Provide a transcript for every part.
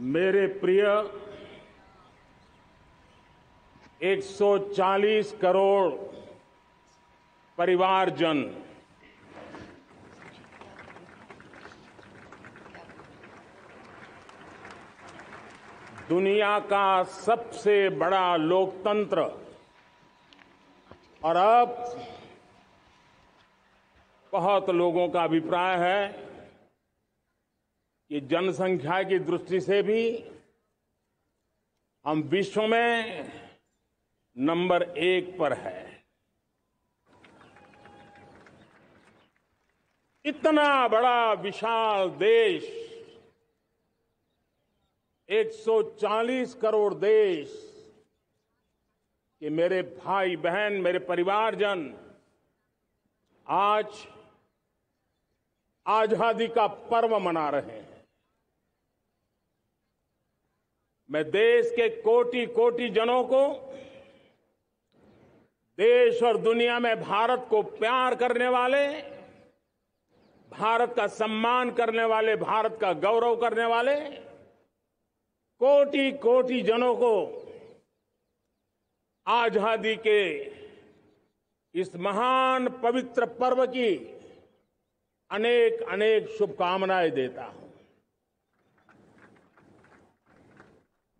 मेरे प्रिय 140 करोड़ परिवारजन, दुनिया का सबसे बड़ा लोकतंत्र और अब बहुत लोगों का अभिप्राय है कि जनसंख्या की दृष्टि से भी हम विश्व में नंबर 1 पर है। इतना बड़ा विशाल देश, 140 करोड़ देश कि मेरे भाई बहन, मेरे परिवारजन आज आजादी का पर्व मना रहे हैं। मैं देश के कोटि कोटि जनों को, देश और दुनिया में भारत को प्यार करने वाले, भारत का सम्मान करने वाले, भारत का गौरव करने वाले कोटि कोटि जनों को आजादी के इस महान पवित्र पर्व की अनेक अनेक शुभकामनाएं देता हूं।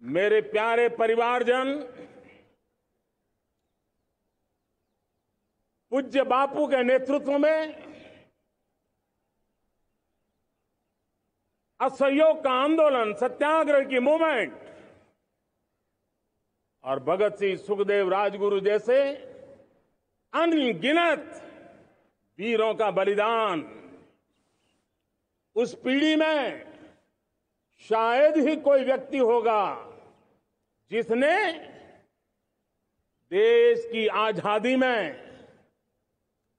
मेरे प्यारे परिवारजन, पूज्य बापू के नेतृत्व में असहयोग का आंदोलन, सत्याग्रह की मूवमेंट और भगत सिंह, सुखदेव, राजगुरु जैसे अनगिनत वीरों का बलिदान, उस पीढ़ी में शायद ही कोई व्यक्ति होगा जिसने देश की आजादी में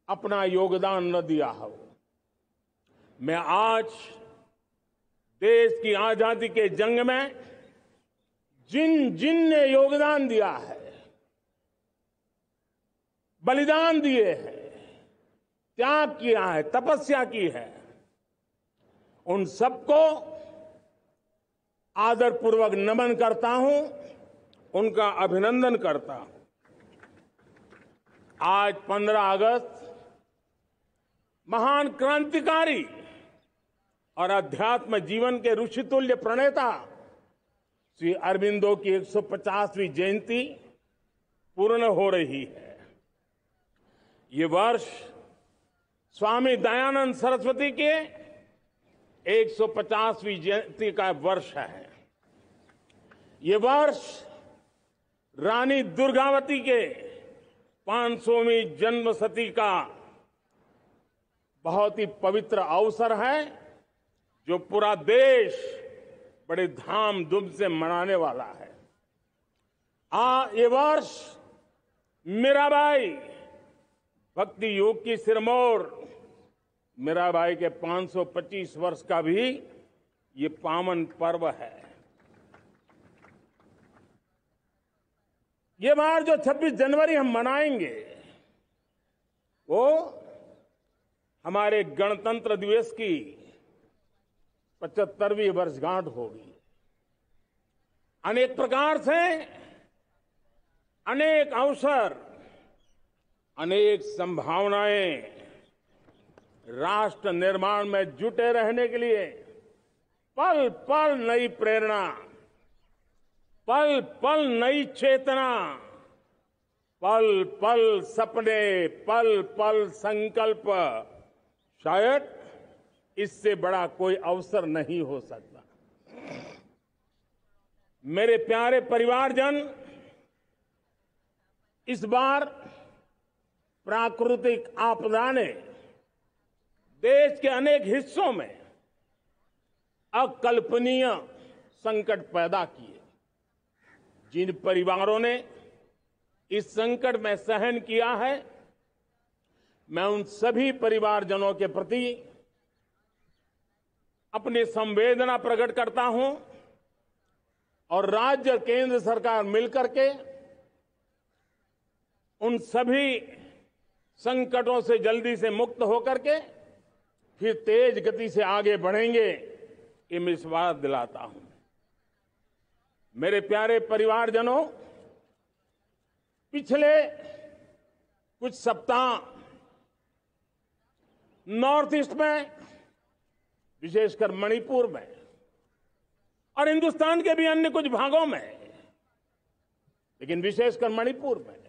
अपना योगदान न दिया हो। मैं आज देश की आजादी के जंग में जिन जिन ने योगदान दिया है, बलिदान दिए हैं, त्याग किया है, तपस्या की है, उन सबको आदरपूर्वक नमन करता हूं, उनका अभिनंदन करता हूं। आज 15 अगस्त महान क्रांतिकारी और अध्यात्म जीवन के ऋषितुल्य प्रणेता श्री अरबिंदो की 150वीं जयंती पूर्ण हो रही है। ये वर्ष स्वामी दयानंद सरस्वती के 150वीं जयंती का वर्ष है। ये वर्ष रानी दुर्गावती के 500वीं जन्मशती का बहुत ही पवित्र अवसर है, जो पूरा देश बड़े धामधूम से मनाने वाला है। ये वर्ष मीराबाई, भक्ति योग की सिरमौर मीराबाई के 525 वर्ष का भी ये पावन पर्व है। ये बार जो 26 जनवरी हम मनाएंगे वो हमारे गणतंत्र दिवस की 75वीं वर्षगांठ होगी। अनेक प्रकार से अनेक अवसर, अनेक संभावनाएं राष्ट्र निर्माण में जुटे रहने के लिए पल पल नई प्रेरणा, पल पल नई चेतना, पल पल सपने, पल पल संकल्प, शायद इससे बड़ा कोई अवसर नहीं हो सकता। मेरे प्यारे परिवारजन, इस बार प्राकृतिक आपदा ने देश के अनेक हिस्सों में अकल्पनीय संकट पैदा किए। जिन परिवारों ने इस संकट में सहन किया है, मैं उन सभी परिवारजनों के प्रति अपनी संवेदना प्रकट करता हूं और राज्य और केंद्र सरकार मिलकर के उन सभी संकटों से जल्दी से मुक्त होकर के फिर तेज गति से आगे बढ़ेंगे, ये मैं विश्वास दिलाता हूं। मेरे प्यारे परिवारजनों, पिछले कुछ सप्ताह नॉर्थ ईस्ट में, विशेषकर मणिपुर में और हिंदुस्तान के भी अन्य कुछ भागों में, लेकिन विशेषकर मणिपुर में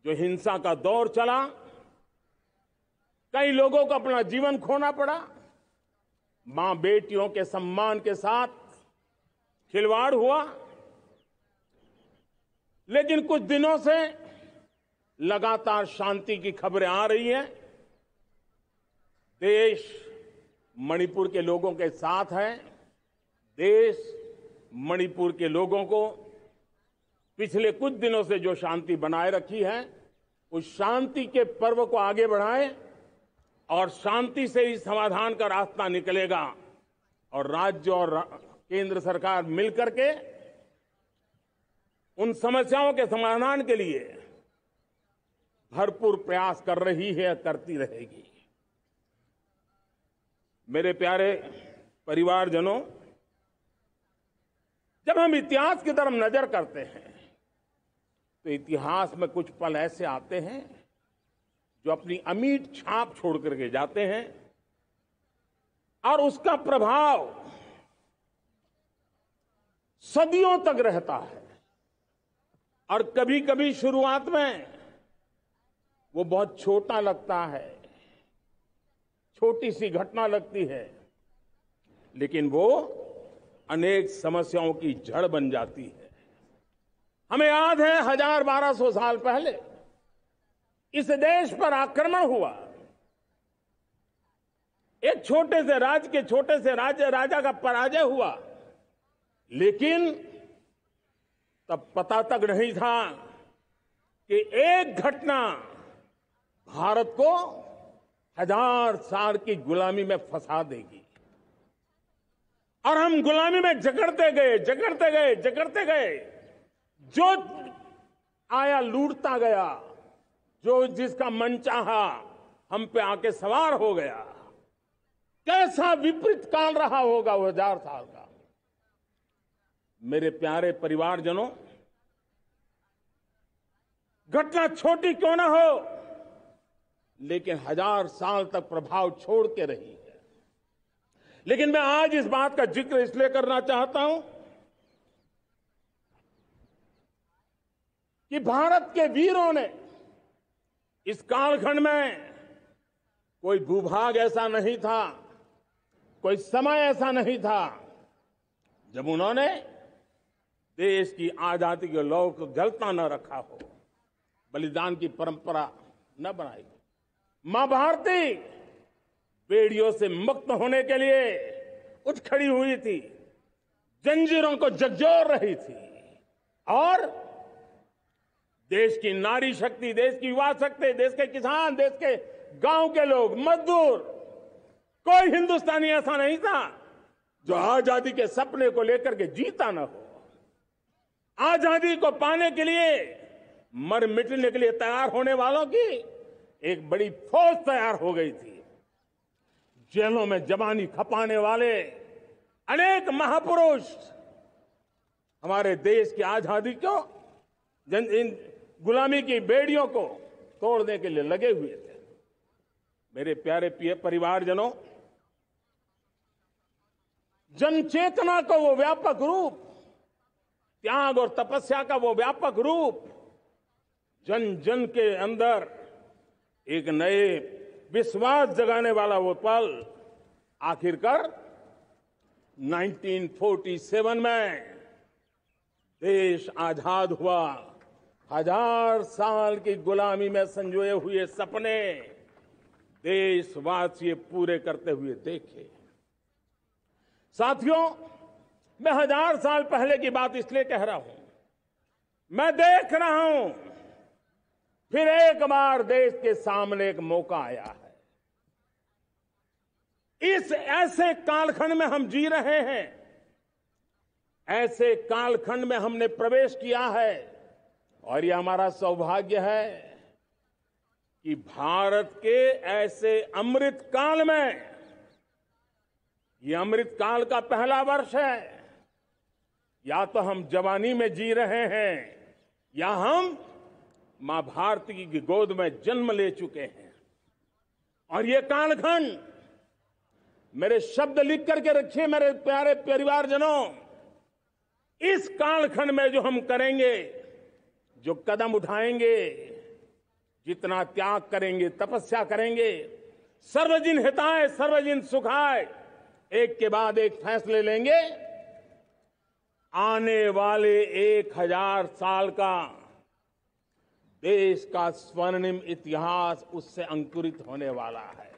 जो हिंसा का दौर चला, कई लोगों को अपना जीवन खोना पड़ा, मां बेटियों के सम्मान के साथ खिलवाड़ हुआ। लेकिन कुछ दिनों से लगातार शांति की खबरें आ रही हैं। देश मणिपुर के लोगों के साथ है। देश मणिपुर के लोगों को पिछले कुछ दिनों से जो शांति बनाए रखी है, उस शांति के पर्व को आगे बढ़ाएं और शांति से ही समाधान का रास्ता निकलेगा। और राज्य और केंद्र सरकार मिलकर के उन समस्याओं के समाधान के लिए भरपूर प्रयास कर रही है, करती रहेगी। मेरे प्यारे परिवारजनों, जब हम इतिहास की तरफ नजर करते हैं तो इतिहास में कुछ पल ऐसे आते हैं जो अपनी अमिट छाप छोड़ करके जाते हैं और उसका प्रभाव सदियों तक रहता है। और कभी कभी शुरुआत में वो बहुत छोटा लगता है, छोटी सी घटना लगती है, लेकिन वो अनेक समस्याओं की जड़ बन जाती है। हमें याद है 1000-1200 साल पहले इस देश पर आक्रमण हुआ। एक छोटे से राज्य के छोटे से राजा का पराजय हुआ, लेकिन तब पता तक नहीं था कि एक घटना भारत को 1000 साल की गुलामी में फंसा देगी। और हम गुलामी में जकड़ते गए, जो आया लूटता गया, जो जिसका मन चाहा हम पे आके सवार हो गया। कैसा विपरीत काल रहा होगा वो 1000 साल का। मेरे प्यारे परिवारजनों, घटना छोटी क्यों ना हो, लेकिन 1000 साल तक प्रभाव छोड़ के रही है। लेकिन मैं आज इस बात का जिक्र इसलिए करना चाहता हूं कि भारत के वीरों ने इस कालखंड में कोई भूभाग ऐसा नहीं था, कोई समय ऐसा नहीं था जब उन्होंने देश की आजादी के लौ को जलता न रखा हो, बलिदान की परंपरा न बनाई। मां भारती बेड़ियों से मुक्त होने के लिए उठ खड़ी हुई थी, जंजीरों को झकझोर रही थी। और देश की नारी शक्ति, देश की युवा शक्ति, देश के किसान, देश के गांव के लोग, मजदूर, कोई हिंदुस्तानी ऐसा नहीं था जो आजादी के सपने को लेकर के जीता न हो। आजादी को पाने के लिए मर मिटने के लिए तैयार होने वालों की एक बड़ी फौज तैयार हो गई थी। जेलों में जवानी खपाने वाले अनेक महापुरुष हमारे देश की आजादी को, इन गुलामी की बेड़ियों को तोड़ने के लिए लगे हुए थे। मेरे प्यारे परिवारजनों, जन चेतना का वो व्यापक रूप, त्याग और तपस्या का वो व्यापक रूप, जन जन के अंदर एक नए विश्वास जगाने वाला वो पल, आखिरकार 1947 में देश आजाद हुआ। 1000 साल की गुलामी में संजोए हुए सपने देशवासी पूरे करते हुए देखे। साथियों, मैं 1000 साल पहले की बात इसलिए कह रहा हूं, मैं देख रहा हूं फिर एक बार देश के सामने एक मौका आया है। इस ऐसे कालखंड में हम जी रहे हैं, ऐसे कालखंड में हमने प्रवेश किया है और ये हमारा सौभाग्य है कि भारत के ऐसे अमृत काल में, ये अमृत काल का पहला वर्ष है, या तो हम जवानी में जी रहे हैं या हम मां भारती की गोद में जन्म ले चुके हैं। और ये कालखंड, मेरे शब्द लिख करके रखिए मेरे प्यारे परिवारजनों, इस कालखंड में जो हम करेंगे, जो कदम उठाएंगे, जितना त्याग करेंगे, तपस्या करेंगे, सर्वजन हिताय सर्वजन सुखाय, एक के बाद एक फैसले लेंगे, आने वाले 1000 साल का देश का स्वर्णिम इतिहास उससे अंकुरित होने वाला है।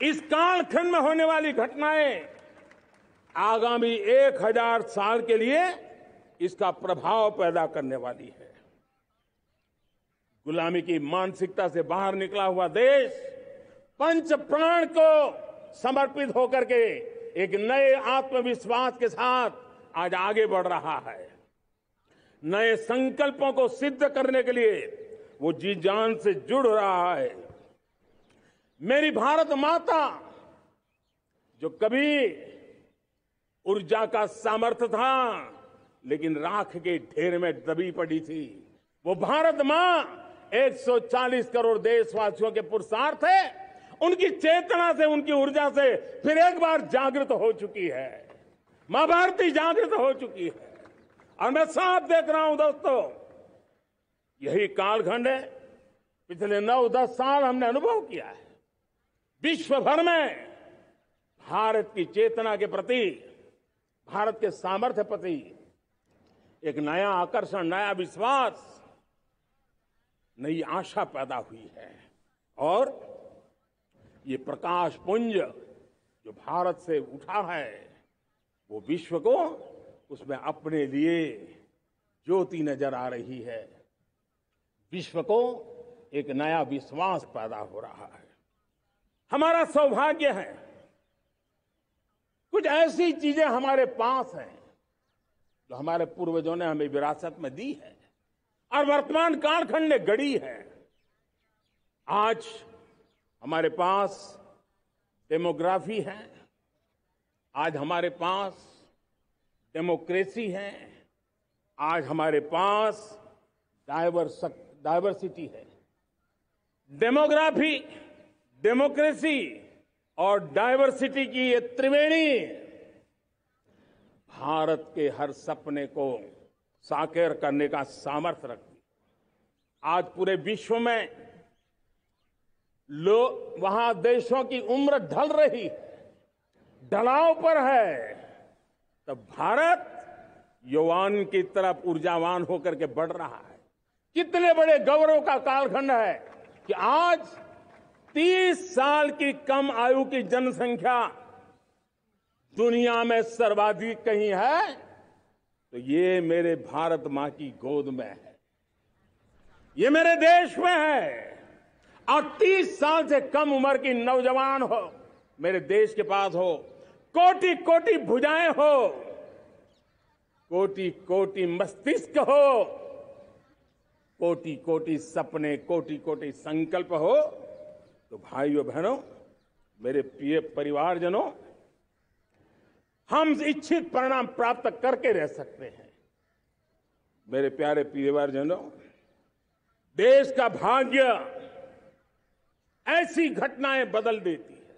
इस कालखंड में होने वाली घटनाएं आगामी 1000 साल के लिए इसका प्रभाव पैदा करने वाली है। गुलामी की मानसिकता से बाहर निकला हुआ देश पंच प्राण को समर्पित होकर के एक नए आत्मविश्वास के साथ आज आगे बढ़ रहा है। नए संकल्पों को सिद्ध करने के लिए वो जी जान से जुड़ रहा है। मेरी भारत माता, जो कभी ऊर्जा का सामर्थ्य था लेकिन राख के ढेर में दबी पड़ी थी, वो भारत मां 140 करोड़ देशवासियों के पुरुषार्थ है, उनकी चेतना से, उनकी ऊर्जा से फिर एक बार जागृत हो चुकी है। मां भारती जागृत हो चुकी है। और मैं साफ देख रहा हूं दोस्तों, यही कालखंड है। पिछले 9-10 साल हमने अनुभव किया है, विश्व भर में भारत की चेतना के प्रति, भारत के सामर्थ्य प्रति एक नया आकर्षण, नया विश्वास, नई आशा पैदा हुई है। और ये प्रकाश पुंज जो भारत से उठा है, वो विश्व को उसमें अपने लिए ज्योति नजर आ रही है। विश्व को एक नया विश्वास पैदा हो रहा है। हमारा सौभाग्य है, कुछ ऐसी चीजें हमारे पास हैं जो हमारे पूर्वजों ने हमें विरासत में दी है और वर्तमान कालखंड ने गढ़ी है। आज हमारे पास डेमोग्राफी है, आज हमारे पास डेमोक्रेसी है, आज हमारे पास डायवर्सिटी है। डेमोग्राफी, डेमोक्रेसी और डायवर्सिटी की ये त्रिवेणी भारत के हर सपने को साकार करने का सामर्थ्य रखती। आज पूरे विश्व में वहां देशों की उम्र ढल रही है, ढलाव पर है, तब भारत यौवन की तरफ ऊर्जावान होकर के बढ़ रहा है। कितने बड़े गौरव का कालखंड है कि आज 30 साल की कम आयु की जनसंख्या दुनिया में सर्वाधिक कहीं है तो ये मेरे भारत मां की गोद में है, ये मेरे देश में है। और 30 साल से कम उम्र की नौजवान हो मेरे देश के पास हो, कोटि कोटि भुजाएं हो, कोटि कोटि मस्तिष्क हो, कोटि कोटि सपने, कोटि कोटि संकल्प हो, तो भाइयों बहनों, मेरे प्रिय परिवारजनों, हम इच्छित परिणाम प्राप्त करके रह सकते हैं। मेरे प्यारे परिवारजनों, देश का भाग्य ऐसी घटनाएं बदल देती है,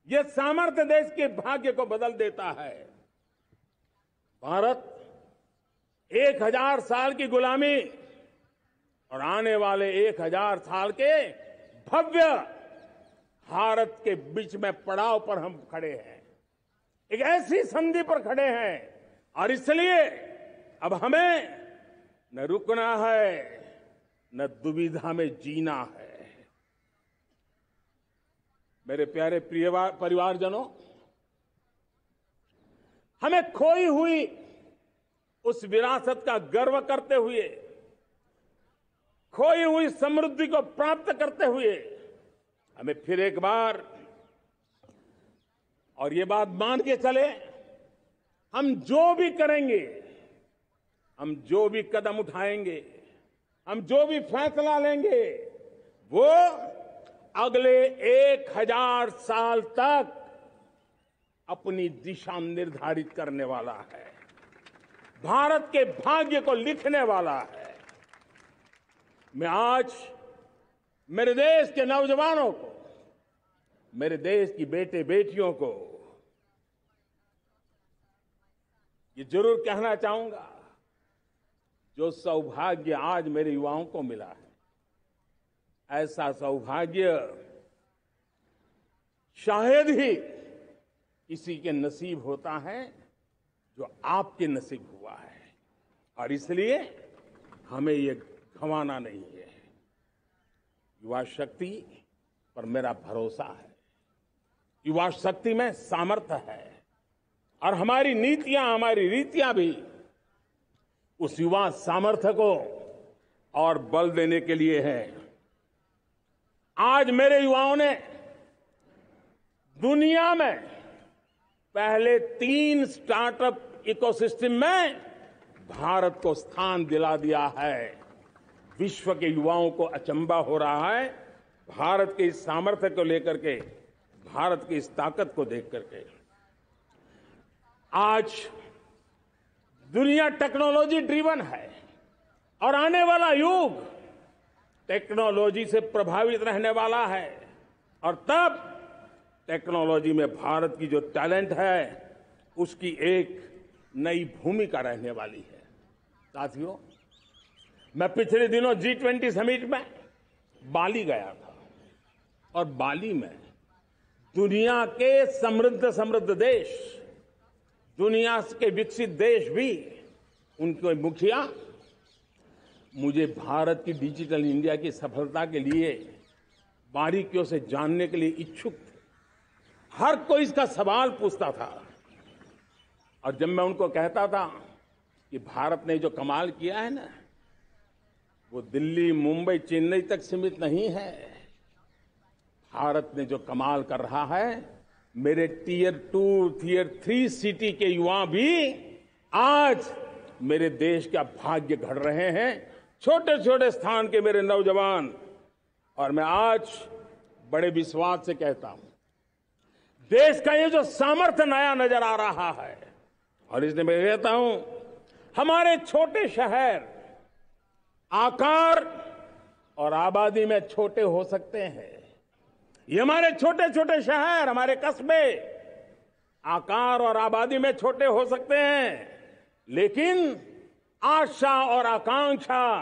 यह सामर्थ्य देश के भाग्य को बदल देता है। भारत 1000 साल की गुलामी और आने वाले 1000 साल के भव्य भारत के बीच में पड़ाव पर हम खड़े हैं, एक ऐसी संधि पर खड़े हैं। और इसलिए अब हमें न रुकना है, न दुविधा में जीना है। मेरे प्यारे प्रिय परिवारजनों, हमें खोई हुई उस विरासत का गर्व करते हुए, खोई हुई समृद्धि को प्राप्त करते हुए, हमें फिर एक बार, और ये बात मान के चले, हम जो भी करेंगे, हम जो भी कदम उठाएंगे, हम जो भी फैसला लेंगे, वो अगले 1000 साल तक अपनी दिशा निर्धारित करने वाला है, भारत के भाग्य को लिखने वाला है। मैं आज मेरे देश के नौजवानों को, मेरे देश की बेटे बेटियों को ये जरूर कहना चाहूंगा, जो सौभाग्य आज मेरे युवाओं को मिला है, ऐसा सौभाग्य शायद ही किसी के नसीब होता है जो आपके नसीब हुआ है। और इसलिए हमें ये गंवाना नहीं है। युवा शक्ति पर मेरा भरोसा है, युवा शक्ति में सामर्थ्य है, और हमारी नीतियां, हमारी रीतियां भी उस युवा सामर्थ्य को और बल देने के लिए है। आज मेरे युवाओं ने दुनिया में पहले 3 स्टार्टअप इकोसिस्टम में भारत को स्थान दिला दिया है। विश्व के युवाओं को अचंभा हो रहा है भारत के इस सामर्थ्य को लेकर के, भारत की इस ताकत को देख करके। आज दुनिया टेक्नोलॉजी ड्रिवन है और आने वाला युग टेक्नोलॉजी से प्रभावित रहने वाला है, और तब टेक्नोलॉजी में भारत की जो टैलेंट है उसकी एक नई भूमिका रहने वाली है। साथियों, मैं पिछले दिनों G20 समिट में बाली गया था, और बाली में दुनिया के समृद्ध देश, दुनिया के विकसित देश भी, उनके मुखिया मुझे भारत की डिजिटल इंडिया की सफलता के लिए बारीकियों से जानने के लिए इच्छुक थे। हर कोई इसका सवाल पूछता था, और जब मैं उनको कहता था कि भारत ने जो कमाल किया है ना, वो दिल्ली, मुंबई, चेन्नई तक सीमित नहीं है। भारत ने जो कमाल कर रहा है, मेरे टियर 2, टियर 3 सिटी के युवा भी आज मेरे देश का भाग्य गढ़ रहे हैं। छोटे छोटे स्थान के मेरे नौजवान, और मैं आज बड़े विश्वास से कहता हूं, देश का ये जो सामर्थ्य नया नजर आ रहा है, और इसलिए मैं कहता हूं, हमारे छोटे शहर आकार और आबादी में छोटे हो सकते हैं। ये हमारे छोटे छोटे शहर, हमारे कस्बे आकार और आबादी में छोटे हो सकते हैं, लेकिन आशा और आकांक्षा,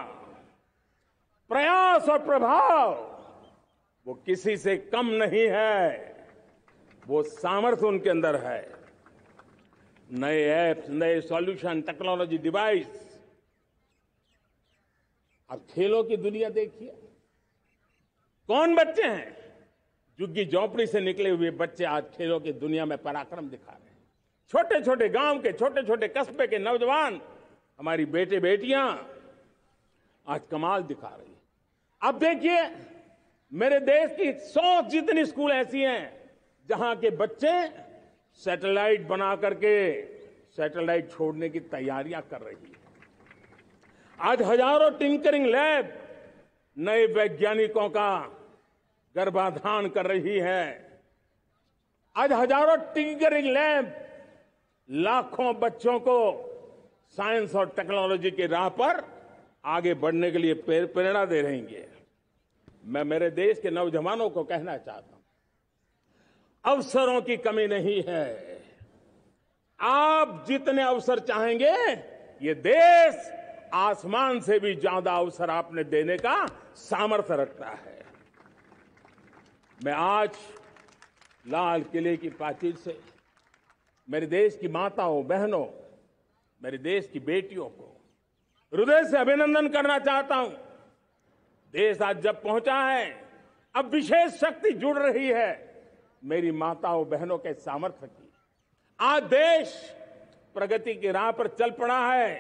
प्रयास और प्रभाव वो किसी से कम नहीं है। वो सामर्थ्य उनके अंदर है। नए ऐप्स, नए सॉल्यूशन, टेक्नोलॉजी डिवाइस। अब खेलों की दुनिया देखिए, कौन बच्चे हैं? झुग्गी झोपड़ी से निकले हुए बच्चे आज खेलों की दुनिया में पराक्रम दिखा रहे हैं। छोटे छोटे गांव के, छोटे छोटे कस्बे के नौजवान, हमारी बेटे बेटियां आज कमाल दिखा रही हैं। अब देखिए, मेरे देश की 100 जितनी स्कूल ऐसी हैं जहां के बच्चे सैटेलाइट बना करके सैटेलाइट छोड़ने की तैयारियां कर रही है। आज हजारों टिंकरिंग लैब नए वैज्ञानिकों का गर्भाधान कर रही है। आज हजारों टिंकरिंग लैब लाखों बच्चों को साइंस और टेक्नोलॉजी की राह पर आगे बढ़ने के लिए प्रेरणा दे रही है। मैं मेरे देश के नौजवानों को कहना चाहता हूं, अवसरों की कमी नहीं है। आप जितने अवसर चाहेंगे, ये देश आसमान से भी ज्यादा अवसर आपने देने का सामर्थ्य रखता है। मैं आज लाल किले की प्राचीर से मेरे देश की माताओं, बहनों, मेरे देश की बेटियों को हृदय से अभिनंदन करना चाहता हूं। देश आज जब पहुंचा है, अब विशेष शक्ति जुड़ रही है मेरी माताओं बहनों के सामर्थ्य की। आज देश प्रगति की राह पर चल पड़ा है,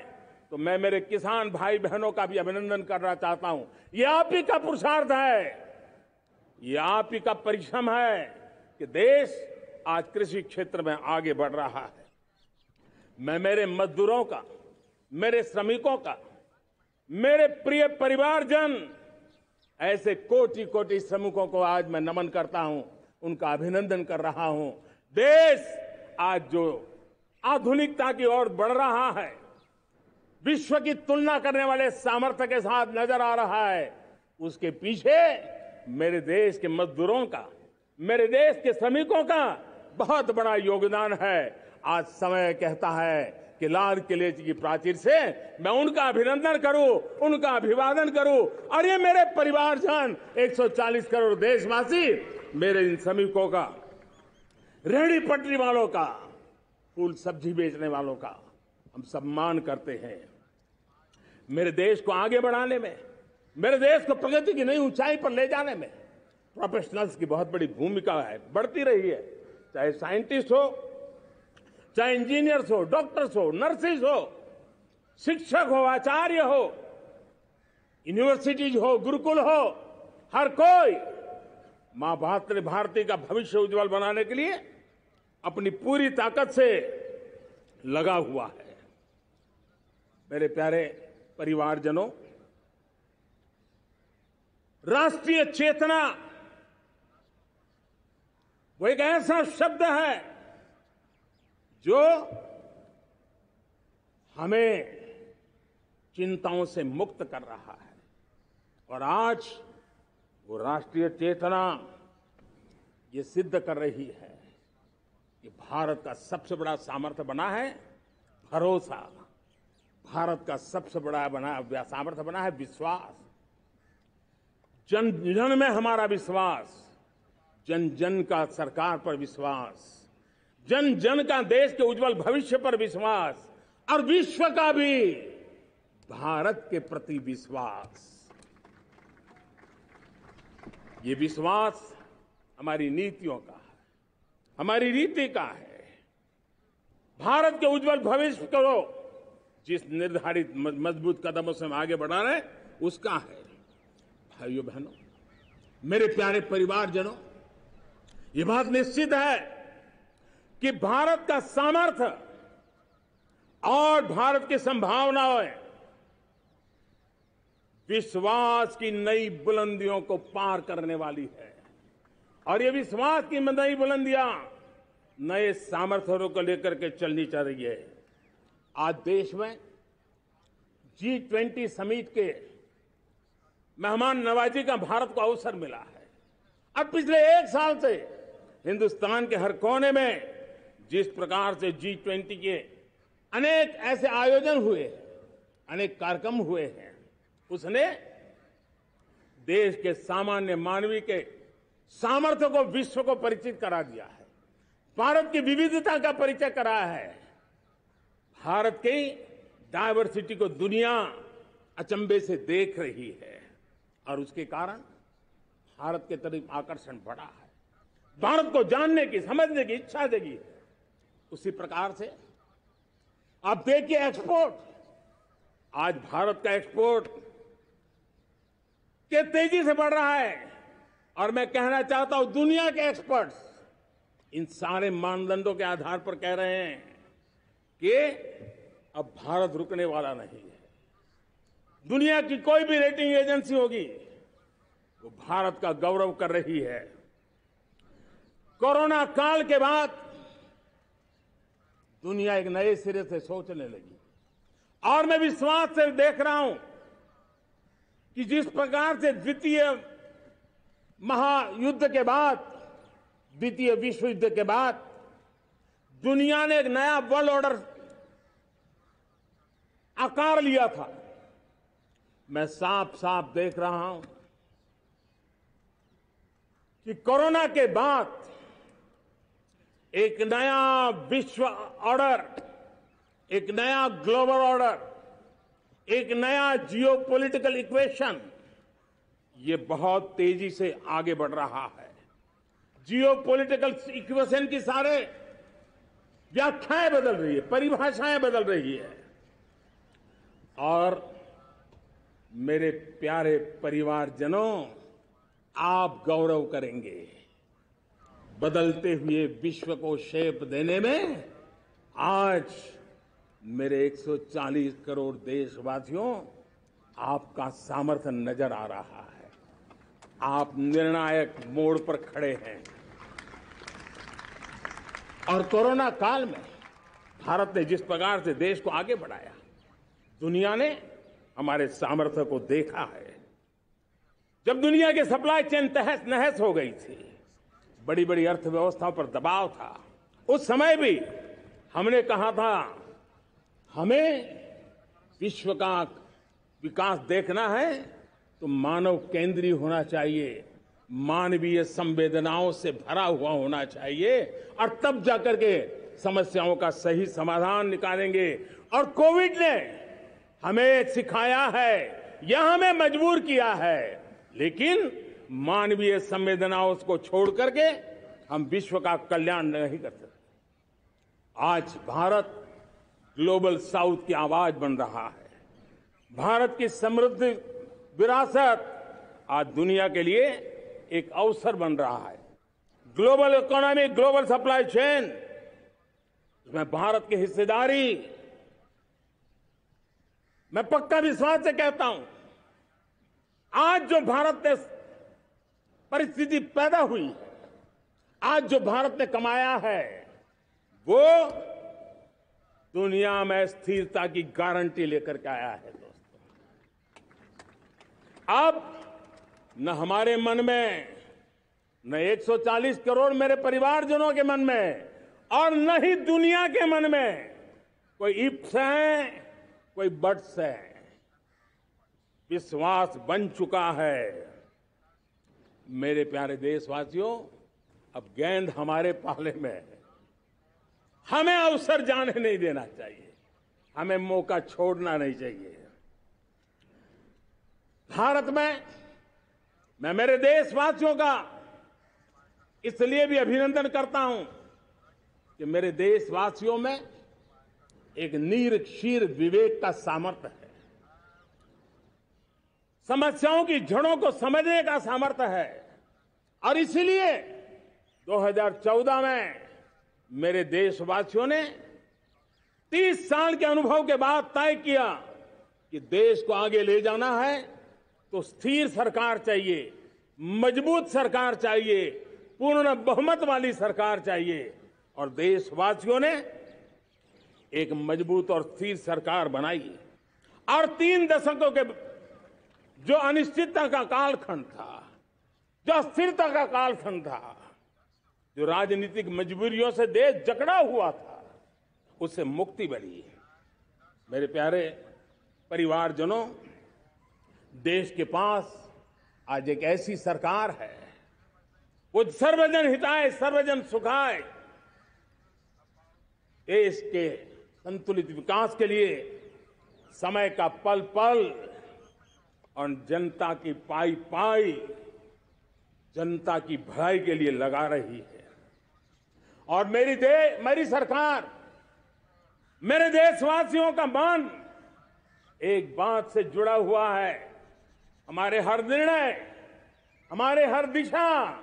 तो मैं मेरे किसान भाई बहनों का भी अभिनंदन करना चाहता हूं। ये आप ही का पुरुषार्थ है, ये आप ही का परिश्रम है कि देश आज कृषि क्षेत्र में आगे बढ़ रहा है। मैं मेरे मजदूरों का, मेरे श्रमिकों का, मेरे प्रिय परिवारजन, ऐसे कोटि कोटि श्रमिकों को आज मैं नमन करता हूं, उनका अभिनंदन कर रहा हूं। देश आज जो आधुनिकता की ओर बढ़ रहा है, विश्व की तुलना करने वाले सामर्थ्य के साथ नजर आ रहा है, उसके पीछे मेरे देश के मजदूरों का, मेरे देश के श्रमिकों का बहुत बड़ा योगदान है। आज समय कहता है कि लाल किले की प्राचीर से मैं उनका अभिनंदन करूं, उनका अभिवादन करूं, और ये मेरे परिवारजन 140 करोड़ देशवासी, मेरे इन श्रमिकों का, रेहड़ी पटरी वालों का, फूल सब्जी बेचने वालों का हम सम्मान करते हैं। मेरे देश को आगे बढ़ाने में, मेरे देश को प्रगति की नई ऊंचाई पर ले जाने में प्रोफेशनल्स की बहुत बड़ी भूमिका है, बढ़ती रही है। चाहे साइंटिस्ट हो, चाहे इंजीनियर्स हो, डॉक्टर्स हो, नर्सिस हो, शिक्षक हो, आचार्य हो, यूनिवर्सिटीज हो, गुरुकुल हो, हर कोई मां भारती का भविष्य उज्जवल बनाने के लिए अपनी पूरी ताकत से लगा हुआ है। मेरे प्यारे परिवारजनों, राष्ट्रीय चेतना वो एक ऐसा शब्द है जो हमें चिंताओं से मुक्त कर रहा है, और आज वो राष्ट्रीय चेतना ये सिद्ध कर रही है कि भारत का सबसे बड़ा सामर्थ्य बना है भरोसा, भारत का सबसे बड़ा सामर्थ्य बना है विश्वास। जन जन में हमारा विश्वास, जन जन का सरकार पर विश्वास, जन जन का देश के उज्जवल भविष्य पर विश्वास, और विश्व का भी भारत के प्रति विश्वास। ये विश्वास हमारी नीतियों का है, हमारी रीति का है। भारत के उज्जवल भविष्य को जिस निर्धारित मजबूत कदमों से हम आगे बढ़ा रहे हैं, उसका है। भाइयों बहनों, मेरे प्यारे परिवारजनों, ये बात निश्चित है कि भारत का सामर्थ्य और भारत की संभावनाएं विश्वास की नई बुलंदियों को पार करने वाली है, और ये विश्वास की नई बुलंदियां नए सामर्थ्यों को लेकर के चलनी चल रही है। आज देश में G20 समिट के मेहमान नवाजी का भारत को अवसर मिला है, और पिछले एक साल से हिंदुस्तान के हर कोने में जिस प्रकार से G20 के अनेक ऐसे आयोजन हुए, अनेक कार्यक्रम हुए हैं, उसने देश के सामान्य मानवी के सामर्थ्य को विश्व को परिचित करा दिया है, भारत की विविधता का परिचय कराया है, भारत की डायवर्सिटी को दुनिया अचंभे से देख रही है, और उसके कारण भारत के तरफ आकर्षण बढ़ा है, भारत को जानने की, समझने की इच्छा जगी है। उसी प्रकार से आप देखिए एक्सपोर्ट, आज भारत का एक्सपोर्ट के तेजी से बढ़ रहा है, और मैं कहना चाहता हूं दुनिया के एक्सपर्ट्स इन सारे मानदंडों के आधार पर कह रहे हैं कि अब भारत रुकने वाला नहीं है। दुनिया की कोई भी रेटिंग एजेंसी होगी वो भारत का गौरव कर रही है। कोरोना काल के बाद दुनिया एक नए सिरे से सोचने लगी, और मैं विश्वास से देख रहा हूं कि जिस प्रकार से द्वितीय महायुद्ध के बाद, द्वितीय विश्व युद्ध के बाद दुनिया ने एक नया वर्ल्ड ऑर्डर आकार लिया था, मैं साफ साफ देख रहा हूं कि कोरोना के बाद एक नया विश्व ऑर्डर, एक नया ग्लोबल ऑर्डर, एक नया जियोपॉलिटिकल इक्वेशन, ये बहुत तेजी से आगे बढ़ रहा है। जियोपॉलिटिकल इक्वेशन की सारे व्याख्याएं बदल रही है, परिभाषाएं बदल रही है, और मेरे प्यारे परिवारजनों, आप गौरव करेंगे। बदलते हुए विश्व को शेप देने में आज मेरे 140 करोड़ देशवासियों, आपका सामर्थ्य नजर आ रहा है। आप निर्णायक मोड़ पर खड़े हैं। और कोरोना काल में भारत ने जिस प्रकार से देश को आगे बढ़ाया, दुनिया ने हमारे सामर्थ्य को देखा है। जब दुनिया की सप्लाई चेन तहस नहस हो गई थी, बड़ी बड़ी अर्थव्यवस्थाओं पर दबाव था, उस समय भी हमने कहा था हमें विश्व का विकास देखना है तो मानव केंद्रीय होना चाहिए, मानवीय संवेदनाओं से भरा हुआ होना चाहिए, और तब जाकर के समस्याओं का सही समाधान निकालेंगे। और कोविड ने हमें सिखाया है या हमें मजबूर किया है, लेकिन मानवीय संवेदनाओं को छोड़ करके हम विश्व का कल्याण नहीं कर सकते। आज भारत ग्लोबल साउथ की आवाज बन रहा है। भारत की समृद्ध विरासत आज दुनिया के लिए एक अवसर बन रहा है। Global economy, global supply chain, इसमें भारत की हिस्सेदारी, मैं पक्का विश्वास से कहता हूं, आज जो भारत ने परिस्थिति पैदा हुई है, आज जो भारत ने कमाया है, वो दुनिया में स्थिरता की गारंटी लेकर के आया है। दोस्तों, अब न हमारे मन में, न 140 करोड़ मेरे परिवारजनों के मन में, और न ही दुनिया के मन में कोई इफ्स है, कोई बट्स है। विश्वास बन चुका है। मेरे प्यारे देशवासियों, अब गेंद हमारे पाले में है। हमें अवसर जाने नहीं देना चाहिए, हमें मौका छोड़ना नहीं चाहिए। भारत में मैं मेरे देशवासियों का इसलिए भी अभिनंदन करता हूं कि मेरे देशवासियों में एक नीर क्षीर विवेक का सामर्थ्य है, समस्याओं की जड़ों को समझने का सामर्थ्य है। और इसलिए 2014 में मेरे देशवासियों ने 30 साल के अनुभव के बाद तय किया कि देश को आगे ले जाना है तो स्थिर सरकार चाहिए, मजबूत सरकार चाहिए, पूर्ण बहुमत वाली सरकार चाहिए। और देशवासियों ने एक मजबूत और स्थिर सरकार बनाई। और 3 दशकों के जो अनिश्चितता का कालखंड था, जो अस्थिरता का कालखंड था, जो राजनीतिक मजबूरियों से देश जकड़ा हुआ था, उससे मुक्ति मिली। मेरे प्यारे परिवारजनों, देश के पास आज एक ऐसी सरकार है, वो सर्वजन हिताय सर्वजन सुखाय, देश के संतुलित विकास के लिए समय का पल पल और जनता की पाई पाई, जनता की भलाई के लिए लगा रही है। और मेरी सरकार, मेरे देशवासियों का मन एक बात से जुड़ा हुआ है। हमारे हर निर्णय, हमारे हर दिशा,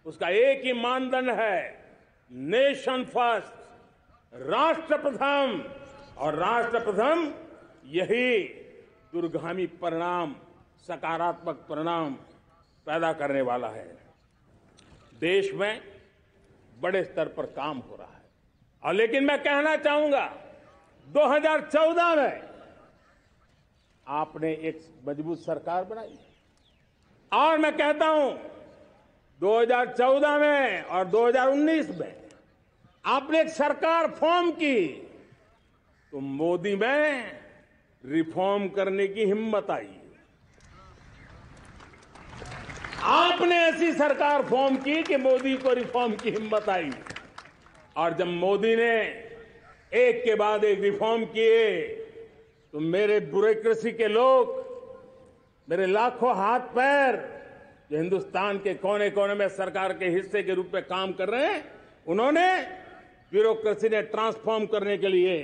उसका एक ही मानदंड है, नेशन फर्स्ट, राष्ट्र प्रथम। और राष्ट्र प्रथम यही दूरगामी परिणाम, सकारात्मक परिणाम पैदा करने वाला है। देश में बड़े स्तर पर काम हो रहा है। और लेकिन मैं कहना चाहूंगा, 2014 में आपने एक मजबूत सरकार बनाई, और मैं कहता हूं 2014 में और 2019 में आपने एक सरकार फॉर्म की, तो मोदी में रिफॉर्म करने की हिम्मत आई। आपने ऐसी सरकार फॉर्म की कि मोदी को रिफॉर्म की हिम्मत आई। और जब मोदी ने एक के बाद एक रिफॉर्म किए, तो मेरे ब्यूरोक्रेसी के लोग, मेरे लाखों हाथ पैर जो हिंदुस्तान के कोने कोने में सरकार के हिस्से के रूप में काम कर रहे हैं, उन्होंने ब्यूरोक्रेसी ने ट्रांसफॉर्म करने के लिए,